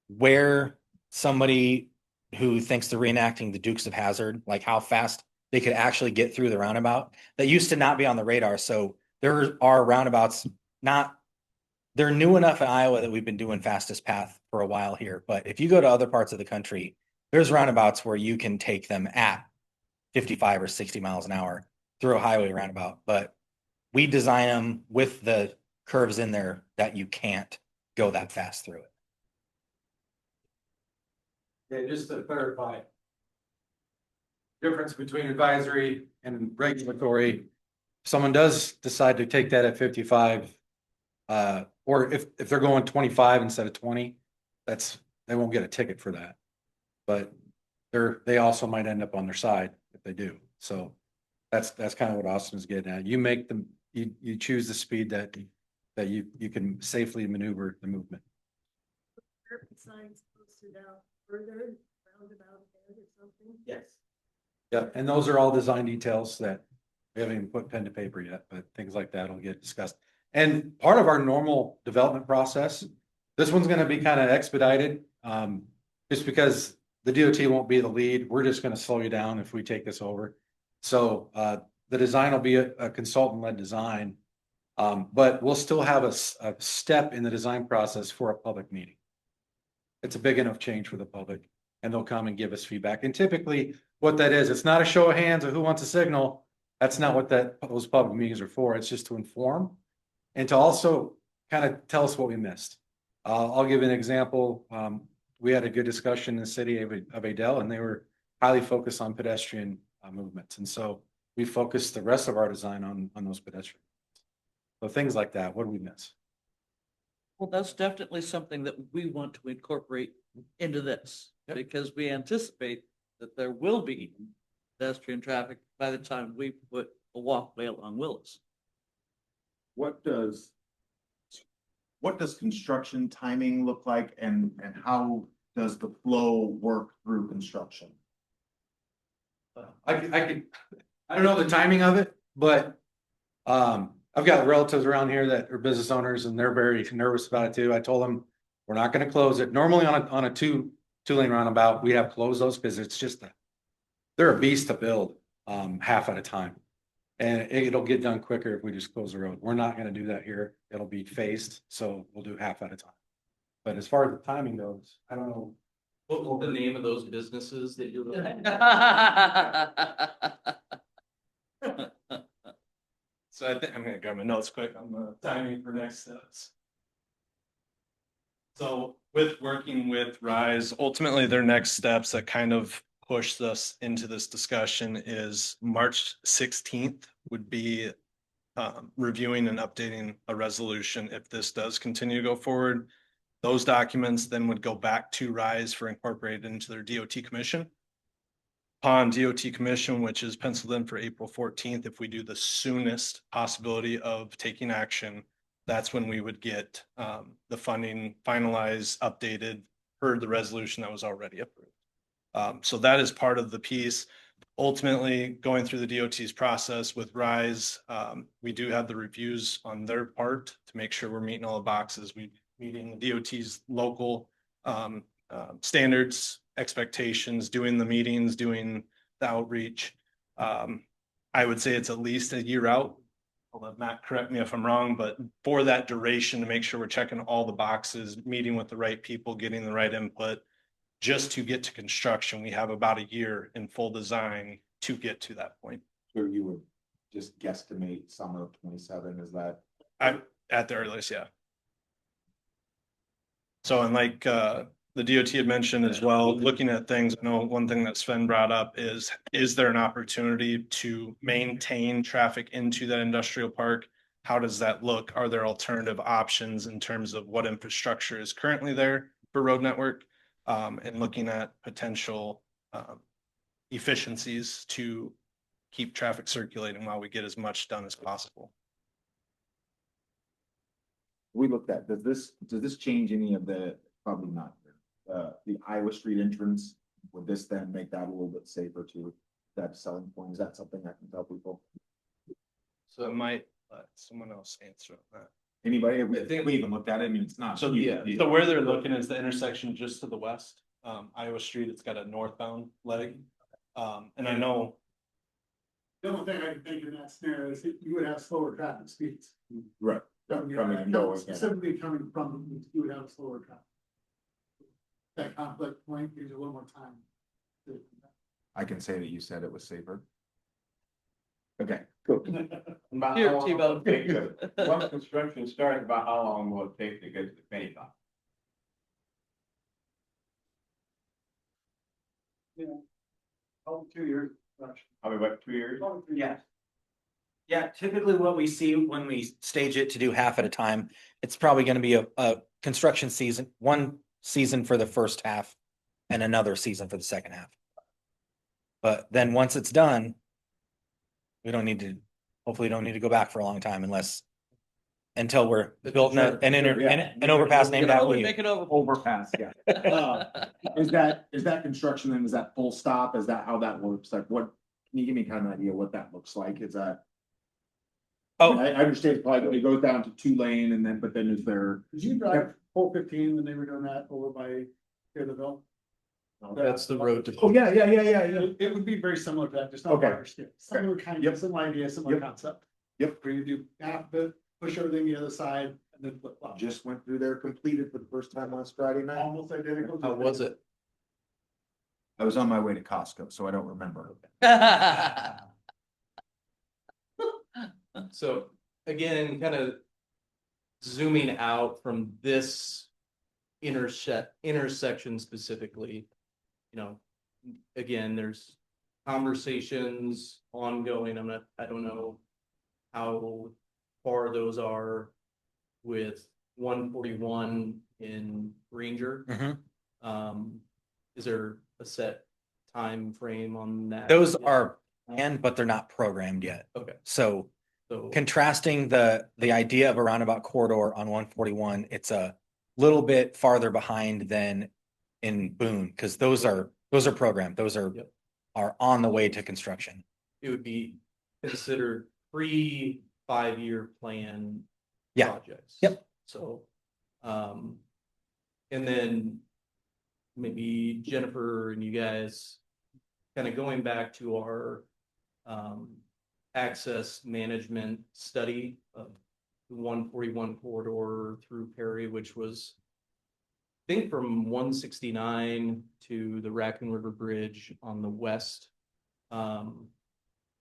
where somebody who thinks they're reenacting the Dukes of Hazzard, like how fast they could actually get through the roundabout, that used to not be on the radar. So there are roundabouts, they're new enough in Iowa that we've been doing fastest path for a while here. But if you go to other parts of the country, there's roundabouts where you can take them at 55 or 60 miles an hour through a highway roundabout. But we design them with the curves in there that you can't go that fast through it. Yeah, just to clarify. Difference between advisory and regulatory. If someone does decide to take that at 55, or if they're going 25 instead of 20, they won't get a ticket for that. But they also might end up on their side if they do. So that's kind of what Austin is getting at. You make them, you choose the speed that you can safely maneuver the movement. Signs posted out further, roundabout or something? Yes. Yeah, and those are all design details that we haven't even put pen to paper yet, but things like that will get discussed. And part of our normal development process, this one's gonna be kind of expedited, just because the DOT won't be the lead. We're just gonna slow you down if we take this over. So the design will be a consultant-led design, but we'll still have a step in the design process for a public meeting. It's a big enough change for the public, and they'll come and give us feedback. And typically what that is, it's not a show of hands of who wants a signal. That's not what those public meetings are for. It's just to inform and to also kind of tell us what we missed. I'll give an example. We had a good discussion in the city of Adel, and they were highly focused on pedestrian movements. And so we focused the rest of our design on those pedestrians. So things like that, what do we miss? Well, that's definitely something that we want to incorporate into this, because we anticipate that there will be pedestrian traffic by the time we put a walkway along Willis. what does construction timing look like and how does the flow work through construction? I don't know the timing of it, but I've got relatives around here that are business owners and they're very nervous about it too. I told them we're not gonna close it. Normally on a two-lane roundabout, we have closed those because it's just they're a beast to build half at a time. And it'll get done quicker if we just close the road. We're not gonna do that here. It'll be phased, so we'll do half at a time. But as far as the timing goes, I don't know. What was the name of those businesses that you're looking So I think I'm gonna grab my notes quick on the timing for next steps. So with working with Rise, ultimately their next steps that kind of pushed us into this discussion is March 16th would be reviewing and updating a resolution if this does continue to go forward. Those documents then would go back to Rise for incorporated into their DOT commission. Upon DOT commission, which is penciled in for April 14th, if we do the soonest possibility of taking action, that's when we would get the funding finalized, updated, per the resolution that was already approved. So that is part of the piece. Ultimately, going through the DOT's process with Rise, we do have the reviews on their part to make sure we're meeting all the boxes. We meeting the DOT's local standards, expectations, doing the meetings, doing the outreach. I would say it's at least a year out. I'll let Matt correct me if I'm wrong, but for that duration to make sure we're checking all the boxes, meeting with the right people, getting the right input, just to get to construction, we have about a year in full design to get to that point. So you would just guesstimate summer of 27, is that? At the earliest, yeah. So, and like the DOT had mentioned as well, looking at things, I know one thing that Sven brought up is there an opportunity to maintain traffic into that industrial park? How does that look? Are there alternative options in terms of what infrastructure is currently there for road network? And looking at potential efficiencies to keep traffic circulating while we get as much done as possible. We looked at, does this change any of probably not, the Iowa Street entrance? Would this then make that a little bit safer too? That selling point, is that something I can tell people? So it might let someone else answer that. Anybody, I think we even looked at it, I mean, it's not. So yeah, so where they're looking is the intersection just to the west, Iowa Street, it's got a northbound leg. And I know. The only thing I can think in that scenario is that you would have slower traffic speeds. Right. Coming and going, yeah. Specifically coming from, you would have slower traffic. That conflict point gives you a little more time. I can say that you said it was safer. Okay, cool. Here, T-Bone. Once construction starts, about how long will it take to get to the finish line? Yeah. Over 2 years. Probably about 2 years. Yeah. Yeah, typically what we see when we stage it to do half at a time, it's probably gonna be a construction season, one season for the first half and another season for the second half. But then once it's done, we don't need to, hopefully don't need to go back for a long time until we're building an overpass named after you. Make it over. Overpass, yeah. Is that construction then, is that full stop? Is that how that works? Like what, can you give me kind of an idea what that looks like? Is that? Oh, I understand it's probably, it goes down to 2 lane and then, but then is there? Did you drive 415 when they were doing that over by Taylorville? That's the road to. Oh, yeah. It would be very similar to that, just not Okay. wider scale. Similar kind Yep. of, similar idea, similar Yep. concept. Yep. Where you do half of it, push everything the other side, and then flip flop. Just went through there, completed for the first time last Friday night. Almost identical. How was it? I was on my way to Costco, so I don't remember. So again, kind of zooming out from this intersection specifically, you know, again, there's conversations ongoing. I don't know how far those are with 141 in Ranger. Is there a set time frame on that? those are planned, but they're not programmed yet. Okay. So So. Contrasting the idea of a roundabout corridor on 141, it's a little bit farther behind than in Boone, because those are programmed, those are Yep. are on the way to construction. It would be considered pre-5-year plan Yeah. projects. Yep. So, and then maybe Jennifer and you guys kind of going back to our access management study of the 141 corridor through Perry, which was, I think, from 169 to the Raccoon River Bridge on the west.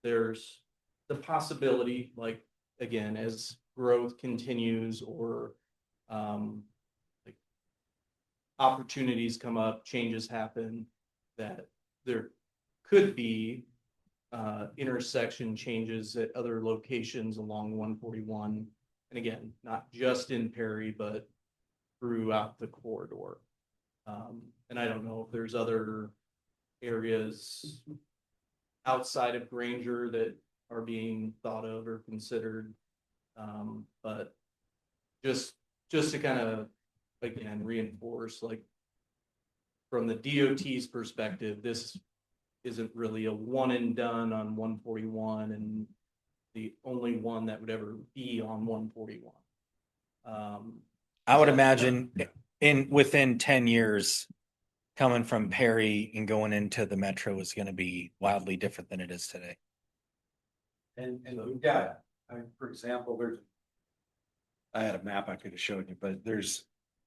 There's the possibility, like, again, as growth continues or like opportunities come up, changes happen, that there could be intersection changes at other locations along 141. And again, not just in Perry, but throughout the corridor. And I don't know if there's other areas outside of Granger that are being thought of or considered. But just to kind of, again, reinforce, like, from the DOT's perspective, this isn't really a one and done on 141 and the only one that would ever be on 141. I would imagine within 10 years, coming from Perry and going into the metro is going to be wildly different than it is today. And we've got, I mean, for example, I had a map I could have showed you, but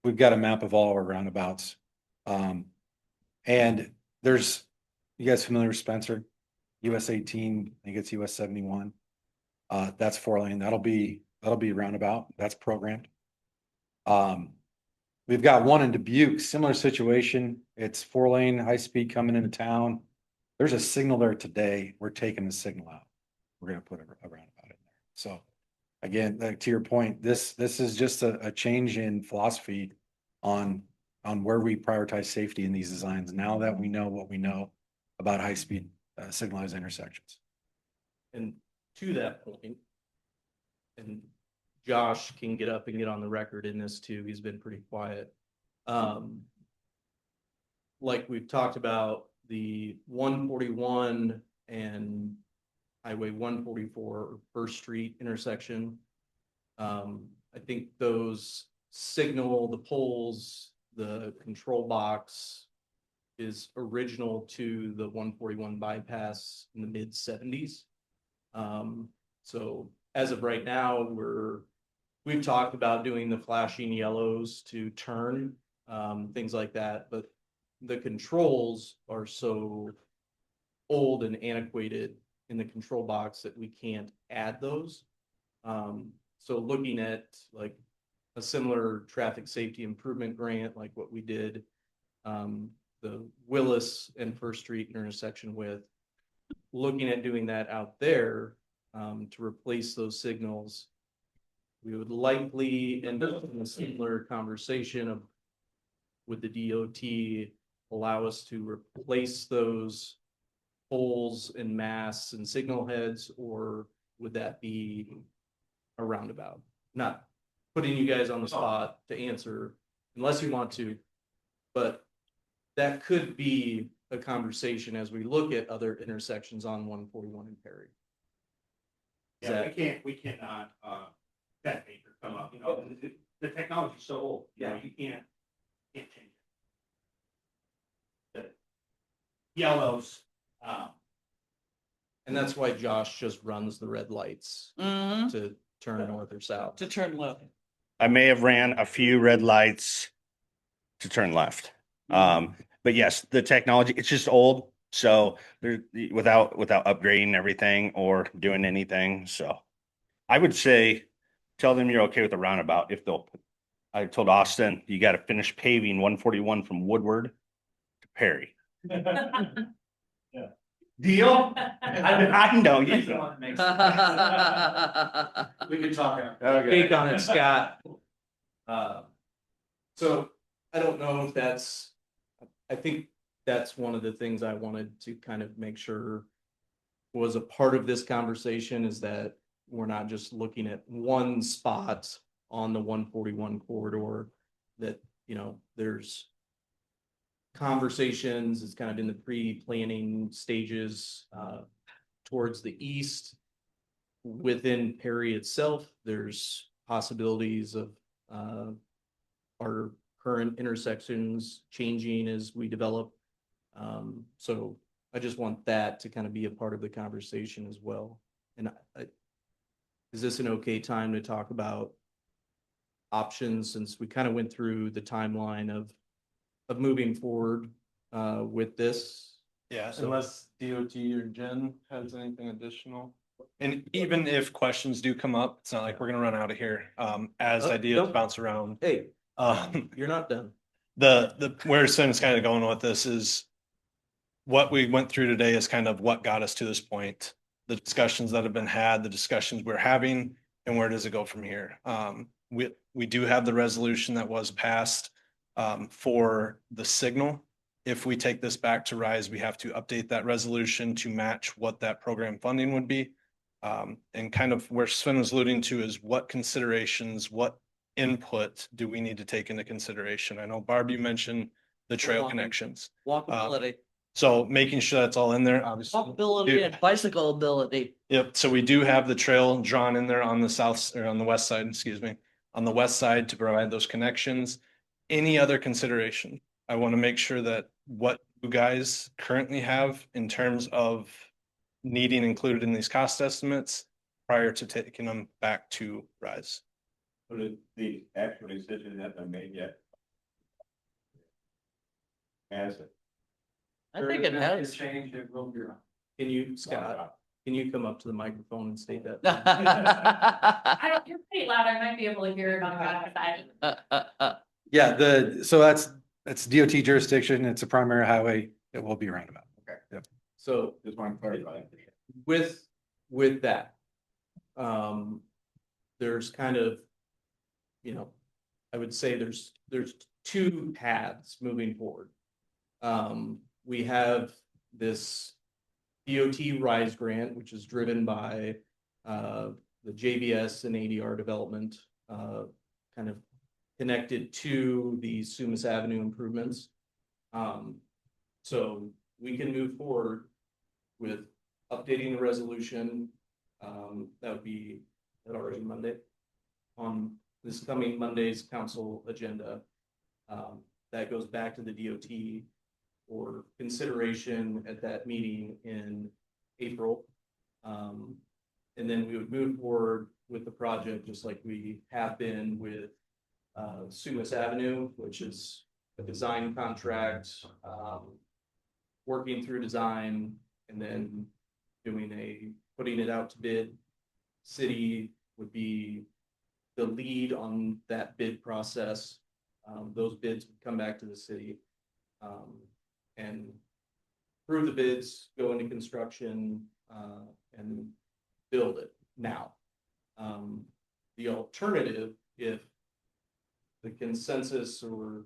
we've got a map of all our roundabouts. And you guys familiar with Spencer? US 18, I think it's US 71. That's 4-lane. That'll be roundabout. That's programmed. We've got one in Dubuque, similar situation. It's 4-lane, high speed coming into town. There's a signal there today. We're taking the signal out. We're going to put a roundabout in there. So again, to your point, this is just a change in philosophy on where we prioritize safety in these designs. Now that we know what we know about high speed signalized intersections. And to that point, and Josh can get up and get on the record in this too. He's been pretty quiet. Like we've talked about, the 141 and Highway 144 First Street intersection. I think those signal, the poles, the control box is original to the 141 bypass in the mid-70s. So as of right now, we've talked about doing the flashing yellows to turn, things like that, but the controls are so old and antiquated in the control box that we can't add those. So looking at like a similar traffic safety improvement grant, like what we did the Willis and First Street intersection with, looking at doing that out there to replace those signals, we would likely end up in a similar conversation of, would the DOT allow us to replace those poles and masts and signal heads, or would that be a roundabout? Not putting you guys on the spot to answer unless you want to, but that could be a conversation as we look at other intersections on 141 in Perry. Yeah, we cannot, that maker come up, the technology's so old, you can't change it. The yellows, And that's why Josh just runs the red lights to turn north or south. To turn left. I may have ran a few red lights to turn left. But yes, the technology, it's just old. So there, without upgrading everything or doing anything. So I would say, tell them you're okay with the roundabout. I told Austin, you got to finish paving 141 from Woodward to Perry. Deal? I know you. We can talk. Speak on it, Scott. So I don't know if I think that's one of the things I wanted to kind of make sure was a part of this conversation, is that we're not just looking at one spot on the 141 corridor, that, you know, there's conversations, it's kind of in the pre-planning stages, towards the east. Within Perry itself, there's possibilities of, our current intersections changing as we develop. So I just want that to kind of be a part of the conversation as well. And is this an okay time to talk about options, since we kind of went through the timeline of moving forward with this? Yeah, So- unless DOT or Jen has anything additional. And even if questions do come up, it's not like we're gonna run out of here, as ideas nope. bounce around. Hey, Um, you're not done. the where Sven's kind of going with this is what we went through today is kind of what got us to this point. The discussions that have been had, the discussions we're having, and where does it go from here? We do have the resolution that was passed for the signal. If we take this back to RISE, we have to update that resolution to match what that program funding would be. And kind of where Sven was alluding to is what considerations, what input do we need to take into consideration? I know Barb, you mentioned the trail Walking. connections. Walkability, So making sure that's all in there, obviously. walkability and bicycle ability. Yep, so we do have the trail drawn in there on the south, or on the west side, excuse me, on the west side to provide those connections. Any other consideration? I want to make sure that what you guys currently have in terms of needing included in these cost estimates prior to taking them back to RISE. So the actual decision hasn't been made yet. Has it? I think it has. Change it will be. Can you, Scott, can you come up to the microphone and state that? You're pretty loud. I might be able to hear it on the outside. Yeah, so that's DOT jurisdiction. It's a primary highway. It will be a roundabout. Okay. Yep. So Just want to clarify. with that, there's kind of, you know, I would say there's two paths moving forward. We have this DOT RISE grant, which is driven by the JBS and ADR development, kind of connected to the Sumas Avenue improvements. So we can move forward with updating the resolution. That would be already Monday, on this coming Monday's council agenda. That goes back to the DOT for consideration at that meeting in April. And then we would move forward with the project just like we have been with Sumas Avenue, which is a design contract, working through design, and then putting it out to bid. City would be the lead on that bid process. Those bids would come back to the city, and approve the bids, go into construction, and build it now. The alternative, if the consensus or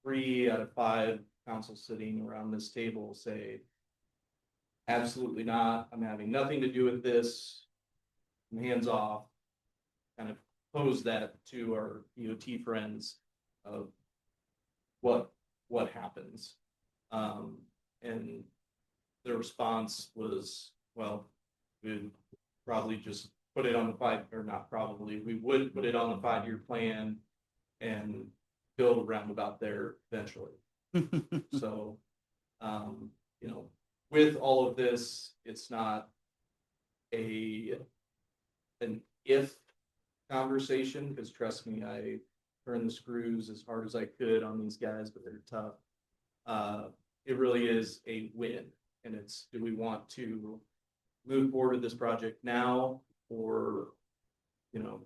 3 out of 5 council sitting around this table say, absolutely not, I'm having nothing to do with this, I'm hands off, kind of pose that to our DOT friends of what happens. And the response was, well, we'd probably just put it on the we would put it on the 5-year plan and build a roundabout there eventually. So, you know, with all of this, it's not an if conversation, because trust me, I turned the screws as hard as I could on these guys, but they're tough. It really is a win, and it's, do we want to move forward with this project now, or, you know,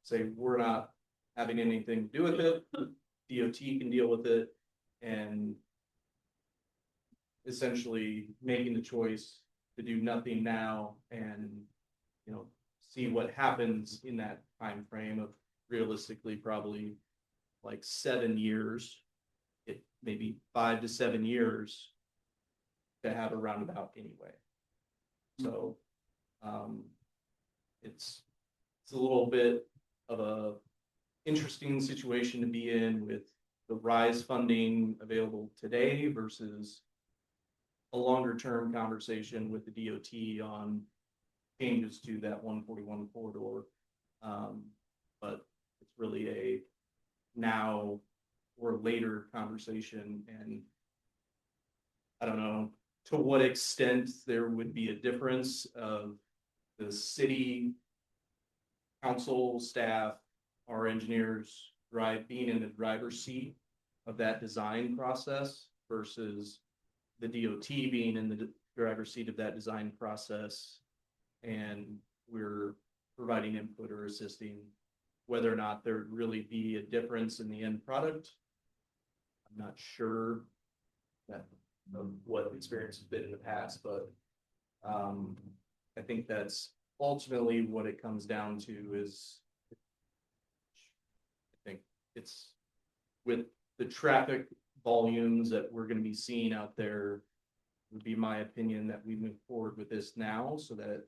say we're not having anything to do with it, DOT can deal with it, and essentially making the choice to do nothing now and, you know, see what happens in that time frame of realistically probably like 7 years, it maybe 5 to 7 years to have a roundabout anyway. So it's a little bit of a interesting situation to be in with the RISE funding available today versus a longer term conversation with the DOT on changes to that 141 corridor. But it's really a now or later conversation, and I don't know to what extent there would be a difference of the city council staff, our engineers being in the driver's seat of that design process versus the DOT being in the driver's seat of that design process, and we're providing input or assisting, whether or not there'd really be a difference in the end product. I'm not sure that of what experience has been in the past, but I think that's ultimately what it comes down to is I think it's with the traffic volumes that we're going to be seeing out there, would be my opinion that we move forward with this now so that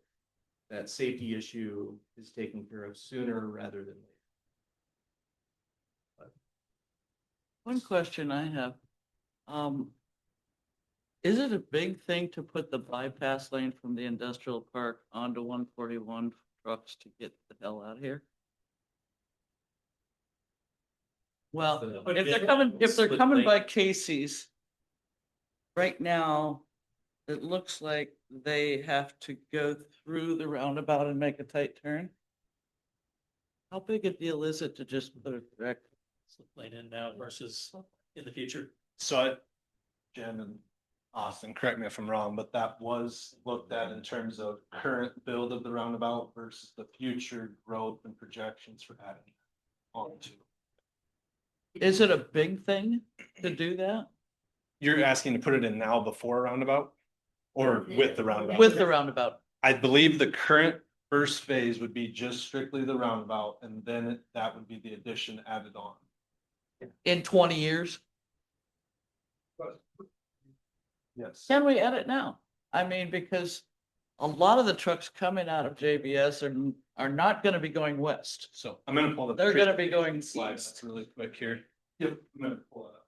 that safety issue is taken care of sooner rather than later. One question I have, is it a big thing to put the bypass lane from the industrial park onto 141 trucks to get the hell out of here? Well, if they're coming by Casey's, right now, it looks like they have to go through the roundabout and make a tight turn. How big a deal is it to just put a direct Slip lane in now versus in the future. So Jen and Austin, correct me if I'm wrong, but that was looked at in terms of current build of the roundabout versus the future growth and projections for adding onto. Is it a big thing to do that? You're asking to put it in now before a roundabout or with the roundabout? With the roundabout. I believe the current first phase would be just strictly the roundabout, and then that would be the addition added on. In 20 years? Yes. Can we add it now? I mean, because a lot of the trucks coming out of JBS are not gonna be going west. So I'm gonna pull the. They're gonna be going Slides east. really quick here. Yep, I'm gonna pull it up.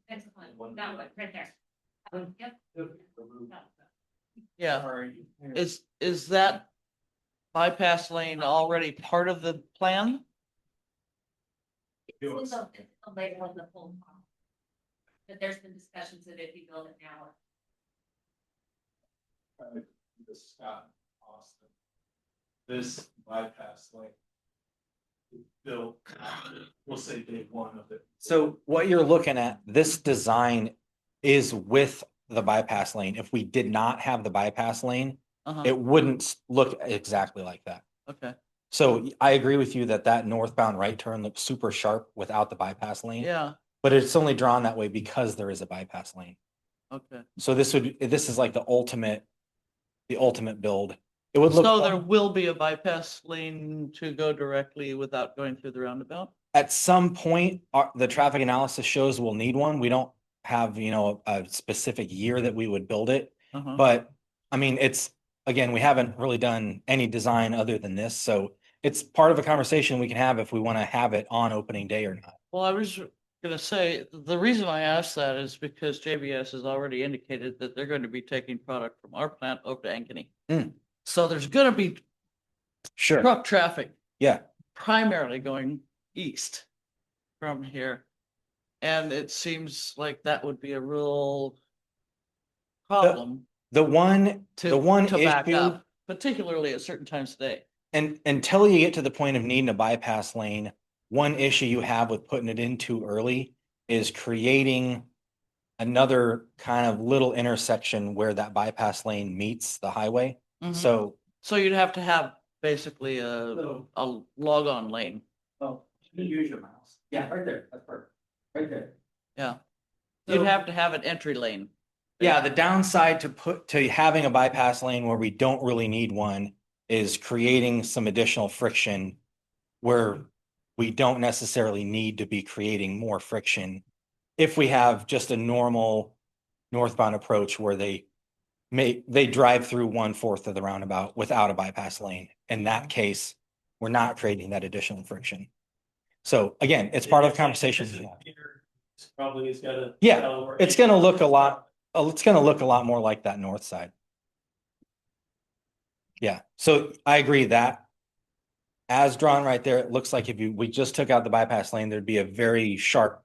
Excellent. That one, right there. Yep. Yeah, is that bypass lane already part of the plan? It's a later on the full. But there's been discussions that if you build it now. This Scott Austin. This bypass lane. Built, we'll say day one of it. So what you're looking at, this design is with the bypass lane. If we did not have the bypass lane, it wouldn't look exactly like that. Okay, So I agree with you that that northbound right turn looks super sharp without the bypass lane. yeah, But it's only drawn that way because there is a bypass lane. okay. So this is like the ultimate build. It would look So there will be a bypass lane to go directly without going through the roundabout? at some point, the traffic analysis shows we'll need one. We don't have, a specific year that we would build it. But I mean, again, we haven't really done any design other than this. So it's part of a conversation we can have if we want to have it on opening day or not. Well, I was gonna say, the reason I asked that is because JBS has already indicated that they're going to be taking product from our plant over to Ankeny. So there's gonna be Sure. truck traffic Yeah. primarily going east from here. And it seems like that would be a real problem The one to back issue, up, particularly at certain times of day. and until you get to the point of needing a bypass lane, one issue you have with putting it in too early is creating another kind of little intersection where that bypass lane meets the highway. So So you'd have to have basically a log-on lane. Oh, you use your mouse. Yeah, right there. That's perfect. Right there. Yeah. You'd have to have an entry lane. yeah, the downside to having a bypass lane where we don't really need one is creating some additional friction where we don't necessarily need to be creating more friction if we have just a normal northbound approach where they drive through 1/4 of the roundabout without a bypass lane. In that case, we're not creating that additional friction. So again, it's part of the conversation. Probably it's gotta. Yeah, it's gonna look a lot, more like that north side. Yeah, so I agree that as drawn right there, it looks like if we just took out the bypass lane, there'd be a very sharp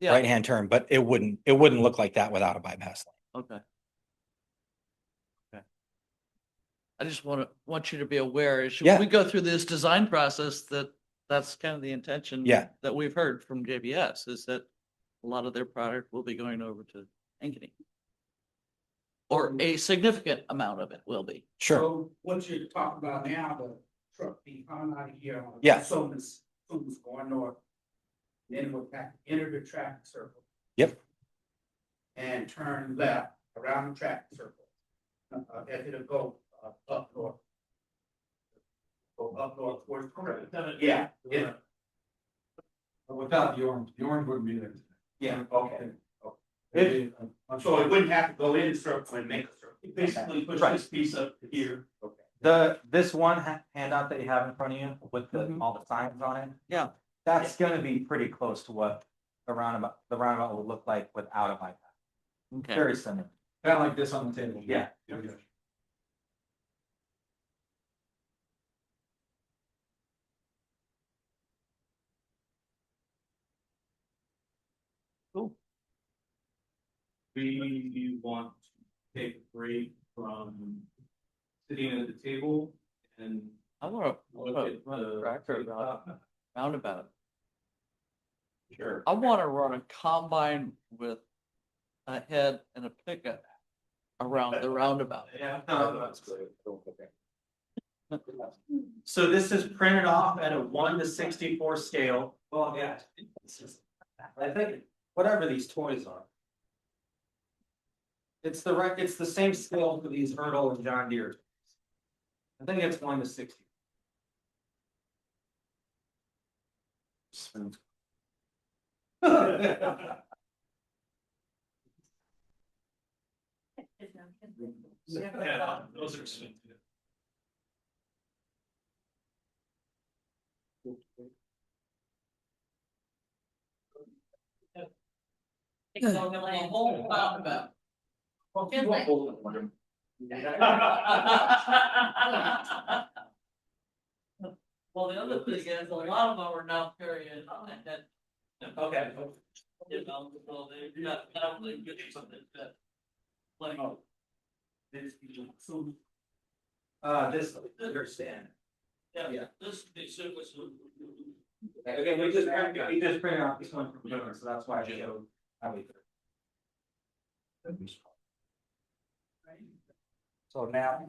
Yeah, right-hand turn, but it wouldn't look like that without a bypass lane. okay. I just want you to be aware, as Yeah. we go through this design process, that's kind of the intention. Yeah. That we've heard from JBS, is that a lot of their product will be going over to Ankeny. Or a significant amount of it will be. Sure. So what you're talking about now, the truck being coming out of here. Yeah. Someone's going north. Then it will enter the traffic circle. Yep. And turn left around the traffic circle. As it'll go up north. Go up north towards. Yeah. Yeah. Without the orange wouldn't be there. Yeah, okay. So it wouldn't have to go in the circle and make a circle. You basically push Right. this piece up here. This one handout that you have in front of you with all the signs on it. Yeah. That's gonna be pretty close to what the roundabout would look like without a bypass. Okay. Very similar. Kind of like this on the table. Yeah. We want to take a break from sitting at the table and I want to look at the. cracker about roundabout. Sure. I want to run a combine with a head and a pickup around the roundabout. Yeah. So this is printed off at a 1:64 scale. Well, yeah. I think whatever these toys are. It's the same scale for these Erdl and John Deere. I think it's 1:60. Yeah, those are sweet. The whole roundabout. Well, the other thing is, a lot of them are now carrying that. Okay. You know, so they've got definitely good something that. Like. This understand. Yeah, this, they said was. Again, we just printed out this one from Denver, so that's why I showed how we. So now.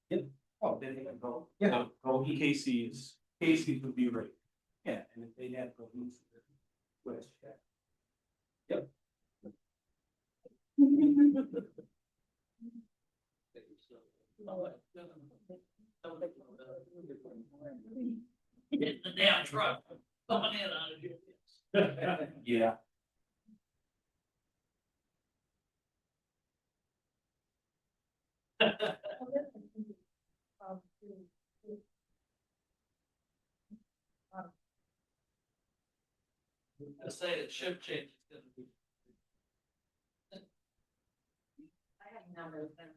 Yep. Oh, didn't even go. Yeah. Go EKCs, Casey's would be right. Yeah, and if they had. West. Yep. Get the damn truck coming in out of here. Yeah. I say it shift change is gonna be. I have numbers there.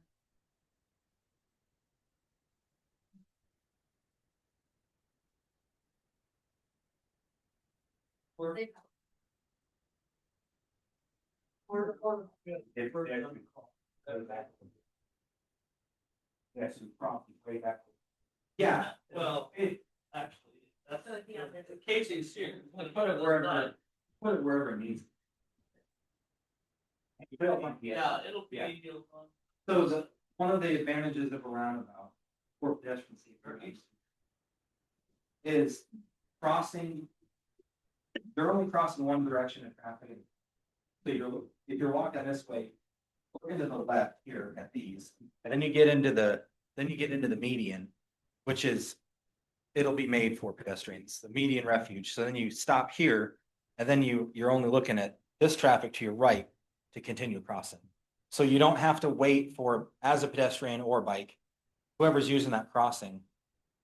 Yeah, Well, actually, that's the Casey's here. put it wherever it needs. Yeah, it'll be. Yeah. So one of the advantages of a roundabout for pedestrian safety is crossing. They're only crossing one direction of traffic. So if you're walking this way, look into the left here at these, and then you get into the median, which is it'll be made for pedestrians, the median refuge. So then you stop here and then you're only looking at this traffic to your right to continue crossing. So you don't have to wait for, as a pedestrian or bike, whoever's using that crossing,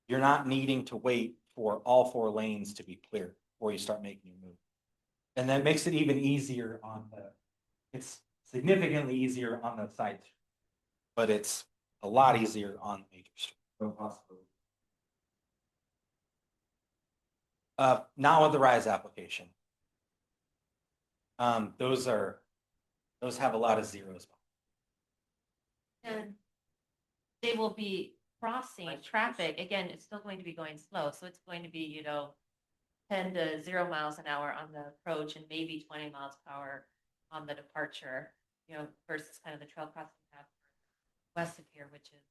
you're not needing to wait for all 4 lanes to be clear before you start making your move. And that makes it even easier it's significantly easier on the side, but it's a lot easier on the major street. Not with the RISE application. Those have a lot of zeros. And they will be crossing traffic. Again, it's still going to be going slow. So it's going to be, 10 to 0 miles an hour on the approach and maybe 20 miles per hour on the departure, versus kind of the trail crossing path west of here, which is.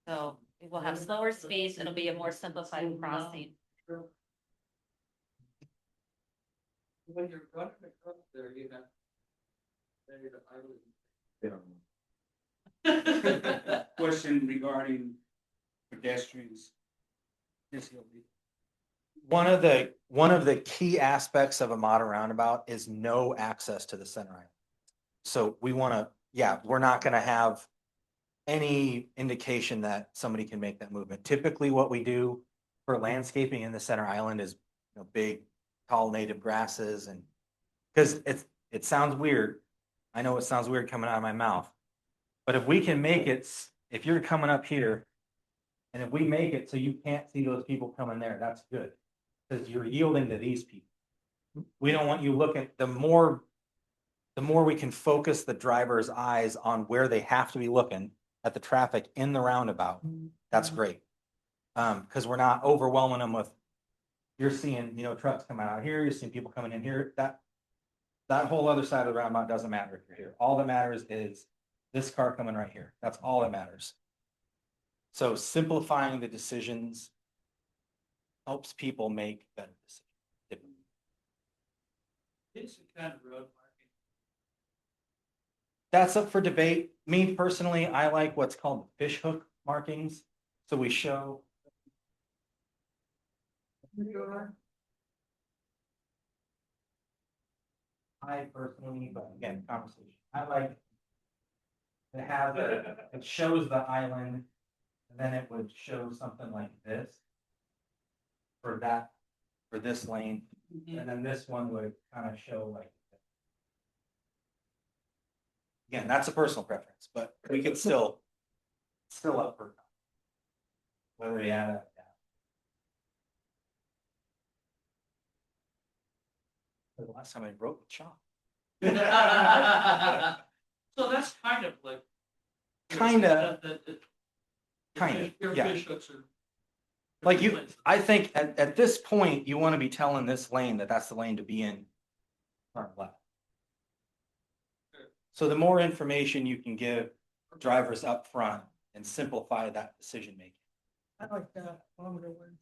So it will have slower speeds. It'll be a more simplified crossing. When you're running across there, you have. Question regarding pedestrians. One of the key aspects of a modern roundabout is no access to the center island. So we want to, we're not going to have any indication that somebody can make that movement. Typically what we do for landscaping in the center island is, big, tall native grasses, and because it sounds weird. I know it sounds weird coming out of my mouth, but if we can make it, if you're coming up here and if we make it so you can't see those people coming there, that's good. Because you're yielding to these people. We don't want you looking, the more we can focus the driver's eyes on where they have to be looking at the traffic in the roundabout, that's great. Because we're not overwhelming them with, you're seeing, trucks coming out here, you're seeing people coming in here. That whole other side of the roundabout doesn't matter if you're here. All that matters is this car coming right here. That's all that matters. So simplifying the decisions helps people make better decisions. It's a kind of road marking. That's up for debate. Me personally, I like what's called fish hook markings. So we show. I personally, but again, conversation. I like to have it shows the island, and then it would show something like this for this lane, and then this one would kind of show like this. Again, that's a personal preference, but we could still up for whether we add it. The last time I wrote with chalk. So that's kind of like. Yeah. Fish hooks are. Like I think at this point, you want to be telling this lane that's the lane to be in. Front left. So the more information you can give drivers up front and simplify that decision making. I like that longer one.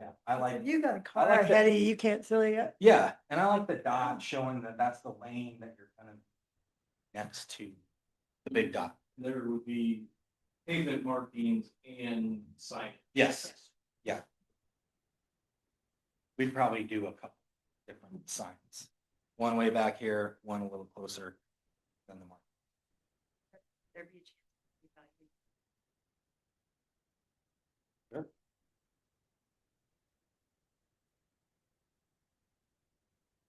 Yeah, I like. You got a car like ahead of you, you can't see it. Yeah, and I like the dot showing that that's the lane that you're kind of next to the big dot. There would be pavement markings and sign. Yes. Yeah. We'd probably do a couple different signs. One way back here, one a little closer than the mark. There'd be a chance. Sure.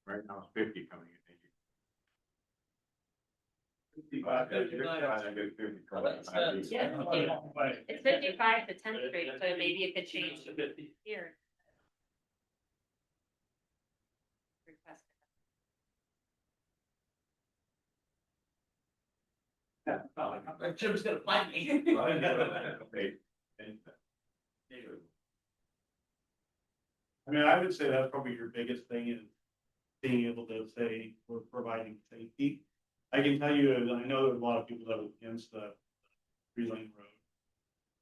Right now it's 50 coming in. 55. It's 55 to 10th Street, so maybe it could change to 50 here. Request. Jim's gonna find me. I mean, I would say that's probably your biggest thing is being able to say we're providing safety. I can tell you, I know there's a lot of people that were against the 3-lane road.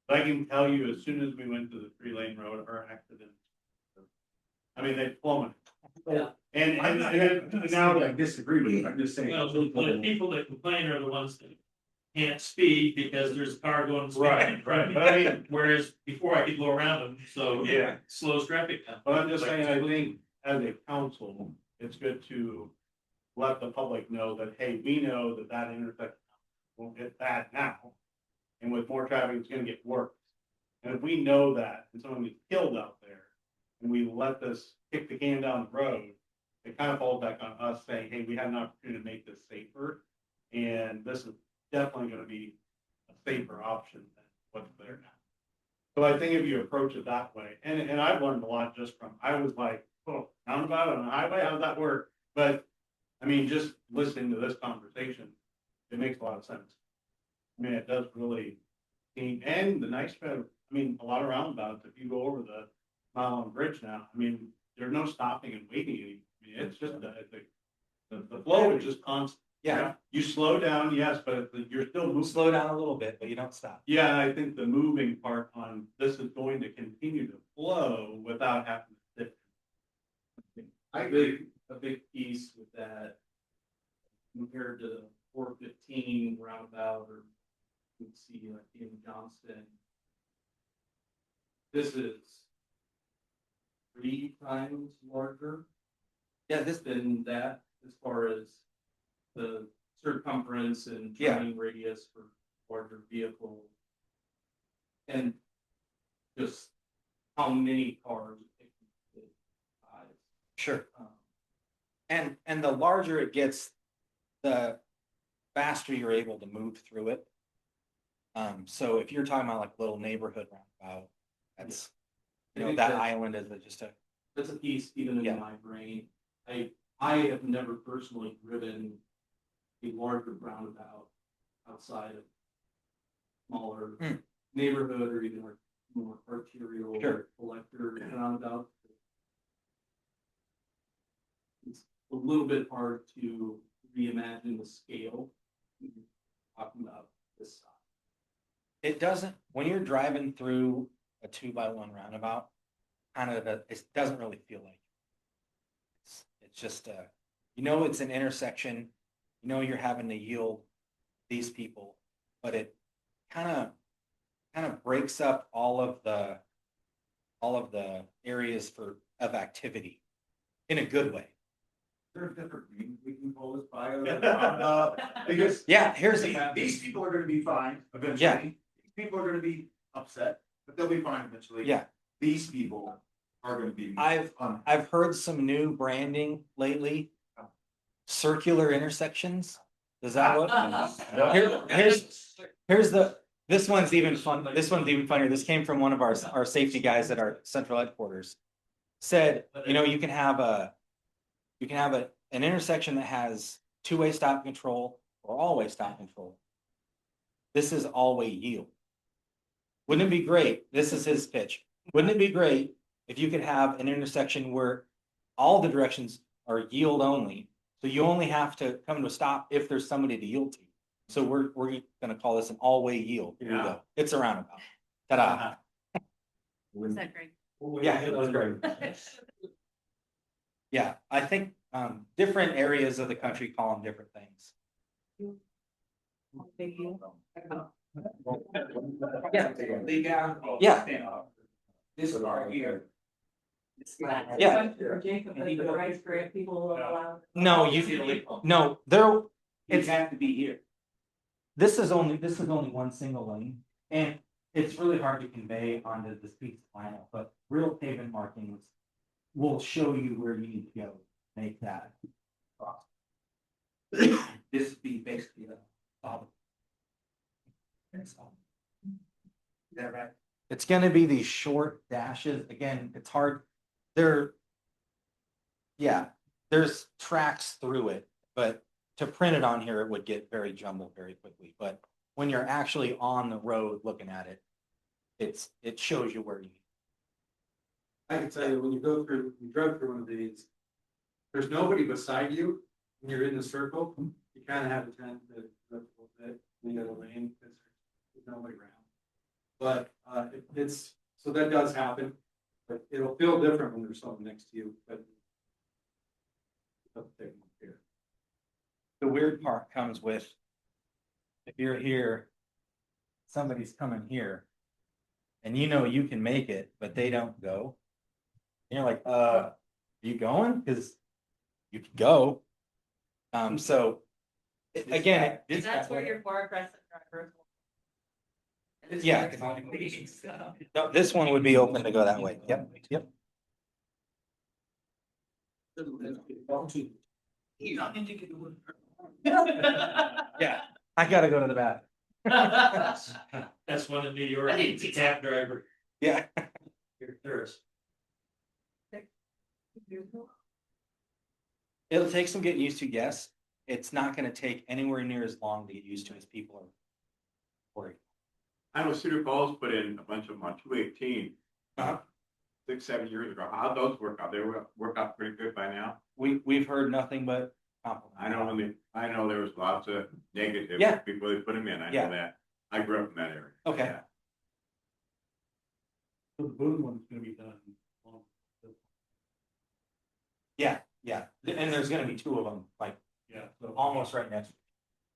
But I can tell you, as soon as we went to the 3-lane road, our accidents, I mean, they plummeted. Yeah. And now I disagree with you. I'm just saying. Well, the people that complain are the ones that can't speed because there's a car going. Right, right. But I mean, Whereas before I could go around them, so Yeah. it slows traffic down. but I'm just saying, I think as a council, it's good to let the public know that, hey, we know that that intersection won't get bad now. And with more traffic, it's gonna get worse. And if we know that and someone gets killed out there and we let this kick the can down the road, it kind of falls back on us saying, hey, we had an opportunity to make this safer. And this is definitely gonna be a safer option than what's there now. So I think if you approach it that way, and I've learned a lot just from, I was like, oh, roundabout on the highway, how's that work? But I mean, just listening to this conversation, it makes a lot of sense. I mean, it does really seem, and the nice part, I mean, a lot of roundabouts, if you go over the Mile Long Bridge now, I mean, there's no stopping and waiting anymore. I mean, it's just, the flow is just constant. Yeah. You slow down, yes, but you're still moving. Slow down a little bit, but you don't stop. Yeah, I think the moving part on this is going to continue to flow without having to sit. I think a big piece with that compared to 415 roundabout or you can see like in Johnston. This is 3 times larger. Yeah, this, Than that as far as the circumference and Yeah. turning radius for larger vehicles. And just how many cars it can fit. sure. And the larger it gets, the faster you're able to move through it. So if you're talking about like little neighborhood roundabout, that's, I you know, think that that's- island is just a, That's a piece even Yeah. in my brain. I have never personally driven a larger roundabout outside of smaller Hmm. neighborhood or even like more arterial Sure. collector roundabout. It's a little bit hard to reimagine the scale when you're talking about this size. it doesn't, when you're driving through a 2x1 roundabout, it doesn't really feel like. It's just, you know, it's an intersection, you know, you're having to yield these people, but it kind of breaks up all of the areas of activity in a good way. There's different means we can pull this by. Because Yeah, These people are gonna be fine eventually. Yeah. These people are gonna be upset, but they'll be fine eventually. yeah. These people are gonna be. I've heard some new branding lately. Circular intersections. Does that look? This one's even fun. This one's even funnier. This came from one of our safety guys at our central headquarters. Said, you know, you can have an intersection that has 2-way stop control or all-way stop control. This is all-way yield. Wouldn't it be great? This is his pitch. Wouldn't it be great if you could have an intersection where all the directions are yield only? So you only have to come to a stop if there's somebody to yield to. So we're gonna call this an all-way yield. Here we go. It's a roundabout. Ta-da. Is that great? Yeah, it was great. Yeah, I think different areas of the country call them different things. Yeah. This part here. Yeah. No, no, It's have to be here. this is only one single lane, and it's really hard to convey onto this piece of vinyl, but real pavement markings will show you where you need to go, to make that cross. This would be basically the solid. Is that right? It's gonna be these short dashes, again, it's hard, there's tracks through it, but to print it on here, it would get very jumbled very quickly, but when you're actually on the road looking at it, it shows you where you. I can tell you, when you drove through one of these, there's nobody beside you, when you're in the circle, you kind of have a chance to look a little bit, in the other lane, because there's nobody around. But, so that does happen, but it'll feel different when there's someone next to you, but. The weird part comes with if you're here, somebody's coming here. And you know you can make it, but they don't go. And you're like, are you going? Cause you could go. So again, That's where your more aggressive drivers. yeah. No, this one would be open to go that way. Yep, yep. Yeah, I gotta go to the bathroom. That's one of New York, cab driver. Yeah. You're tourist. It'll take some getting used to, yes. It's not gonna take anywhere near as long to get used to as people are worried. I know Cedar Falls put in a bunch of them on 218. 6, 7 years ago. How'd those work out? They work out pretty good by now. We've heard nothing but I know there was lots of negative Yeah. before they put them in. I Yeah. know that. I grew up in that area. Okay. Yeah. The Boone one's gonna be done. Yeah, yeah. And there's gonna be two of them, like Yeah. almost right next.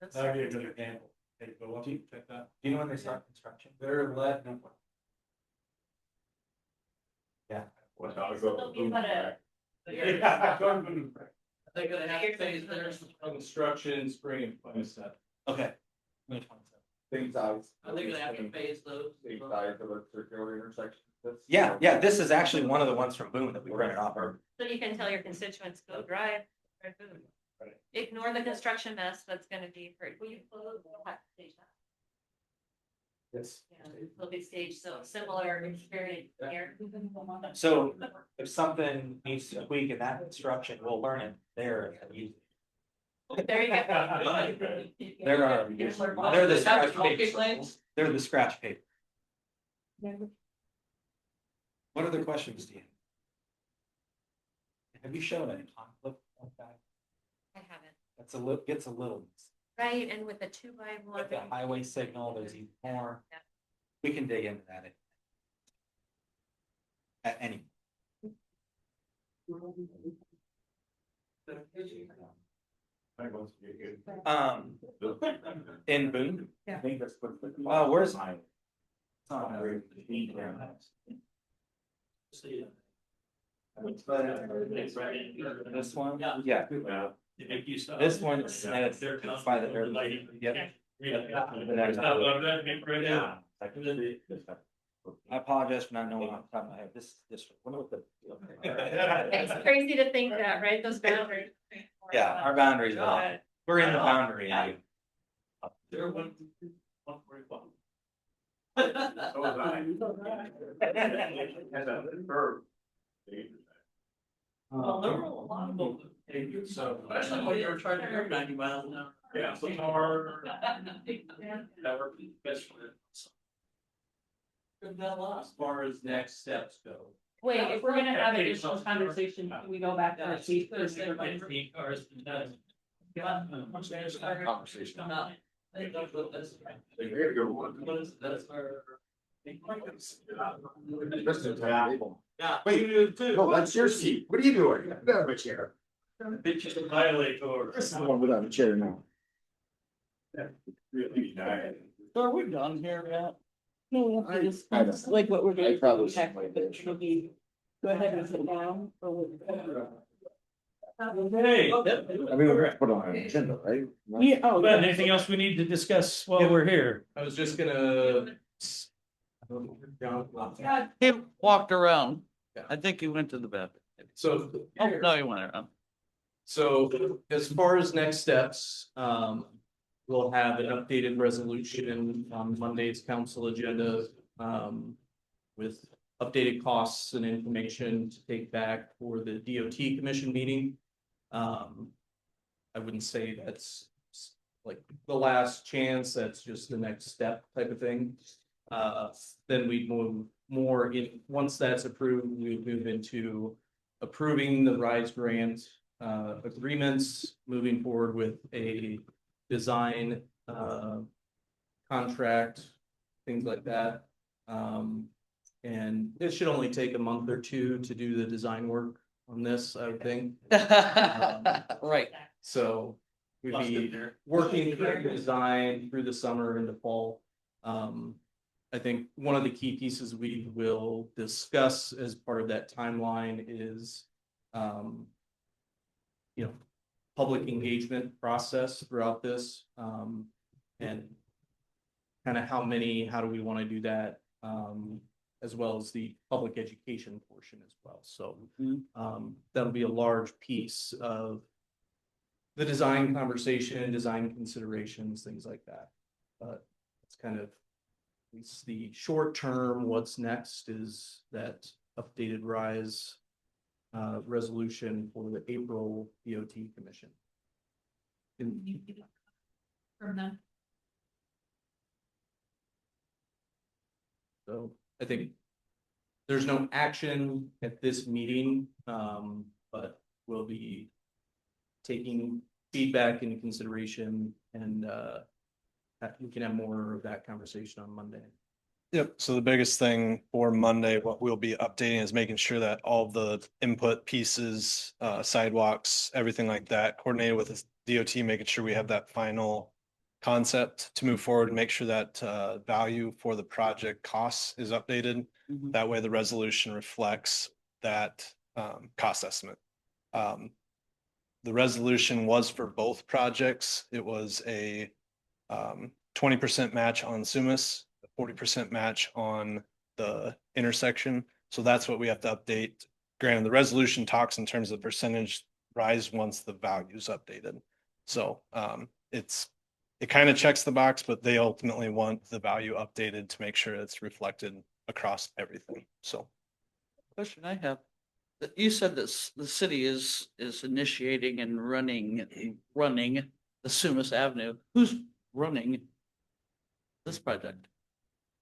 That'd be a good example. Hey, go up, check that. Do you know when they start construction? They're letting. Yeah. What's how it goes? You gotta- They're gonna have to phase theirs. Construction, spring and fall set. Okay. Same size. Are they gonna have to phase those? Same size of a circular intersection. Yeah, yeah, this is actually one of the ones from Boone that we rented off of. So you can tell your constituents, go drive. Food. Ignore the construction mess that's gonna be, will you close? We'll have to stage that. Yes. Yeah, it'll be staged, so similar experience here. So if something needs to tweak in that construction, we'll learn it there. There you go. There are, they're the scratch paper. They're the scratch paper. What other questions do you have? Have you shown any conflict like that? I haven't. That's a little, gets a little. Right, and with the 2x1. With the highway signal, there's even more. Yeah. We can dig into that. At any. In Boone. I think that's what. Where's? This one? Yeah. This one is by the airport. Yep. I apologize for not knowing off the top of my head. This. What was the? It's crazy to think that, right? Those boundaries. Yeah, our boundaries. We're in the boundary. There 141. So was I. As a verb. Well, there were a lot of them. So. Especially when you were trying to go 90 miles an hour. Yeah, so far. That worked best for it. As far as next steps go. Wait, if we're gonna have additional conversation, can we go back to our seat first? Conversation. Yeah. Wait, no, that's your seat. What are you doing? Get out of a chair. Violator. This is the one without a chair now. So are we done here yet? No, we have to I discuss don't- like what we're doing. probably Check, should. but should we go ahead and sit down or what? Hey. I mean, we're gonna put it on an agenda, right? Yeah, oh, But yeah. anything else we need to discuss while we're here? I was just gonna. He walked around. Yeah. I think he went to the bathroom. So. Oh, no, he went around. So as far as next steps, we'll have an updated resolution on Monday's council agenda. With updated costs and information to take back for the DOT commission meeting. I wouldn't say that's like the last chance, that's just the next step type of thing. Then we'd move more in, once that's approved, we would move into approving the RISE grant agreements, moving forward with a design contract, things like that. And it should only take a month or two to do the design work on this, I would think. Right. So We'd Lost be it there. working through the design through the summer into fall. I think one of the key pieces we will discuss as part of that timeline is, public engagement process throughout this, and kind of how do we want to do that, as well as the public education portion as well. So, that'll be a large piece of the design conversation, design considerations, things like that. But it's kind of, it's the short term, what's next is that updated RISE resolution for the April DOT commission. From them. So I think there's no action at this meeting, but we'll be taking feedback into consideration, and we can have more of that conversation on Monday. Yep. So the biggest thing for Monday, what we'll be updating is making sure that all the input pieces, sidewalks, everything like that, coordinated with the DOT, making sure we have that final concept to move forward, make sure that value for the project costs is updated. That way the resolution reflects that cost estimate. The resolution was for both projects. It was a 20% match on Sumas, 40% match on the intersection. So that's what we have to update. Granted, the resolution talks in terms of percentage rise once the value is updated. So it kind of checks the box, but they ultimately want the value updated to make sure it's reflected across everything. So, Question I have, that you said that the city is initiating and running the Sumas Avenue. Who's running this project?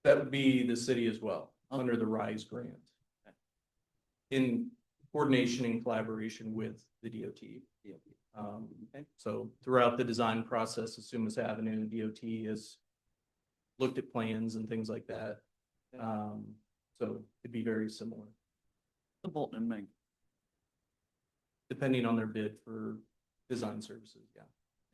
That would be the city as well, under the RISE grant. In coordination and collaboration with the DOT. So throughout the design process of Sumas Avenue, DOT has looked at plans and things like that. So it'd be very similar. The Bolton and Ming. Depending on their bid for design services, yeah.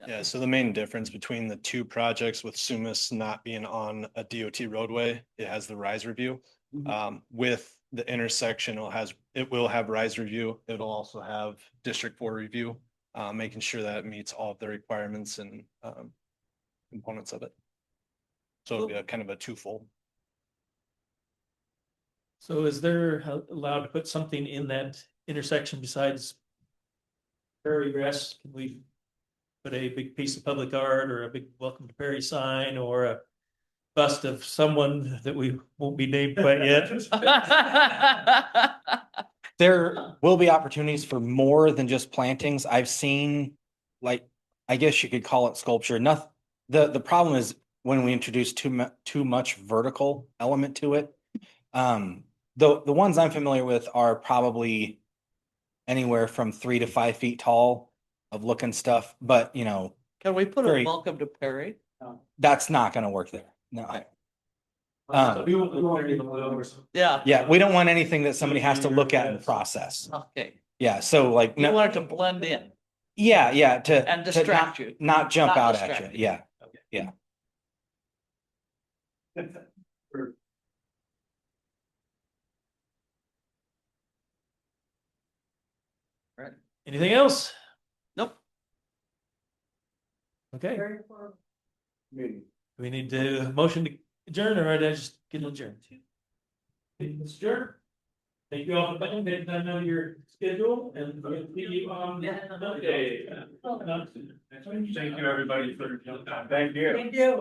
yeah, so the main difference between the two projects, with Sumas not being on a DOT roadway, it has the RISE review. With the intersection, it will have RISE review. It'll also have District 4 review, making sure that it meets all of the requirements and components of it. So it'll be a kind of a twofold. So is there allowed to put something in that intersection besides prairie grass? Can we put a big piece of public art or a big welcome to Perry sign or a bust of someone that we won't be named quite yet? There will be opportunities for more than just plantings. I've seen, like, I guess you could call it sculpture. The problem is when we introduce too much vertical element to it. The ones I'm familiar with are probably anywhere from 3 to 5 feet tall of looking stuff, but Can we put a welcome to Perry? that's not going to work there. No. Yeah. We don't want anything that somebody has to look at in the process. Okay. Yeah, so like You want it to blend in to and distract you. not jump Not out distract at you. you. Yeah. Yeah. Anything else? Nope. Okay. We need to motion to adjourn, or did I just get adjourned? Let's adjourn. Thank you all for coming. Take time out of your schedule, and we'll see you on Monday. Thank you, everybody, for your time. Thank you. Thank you.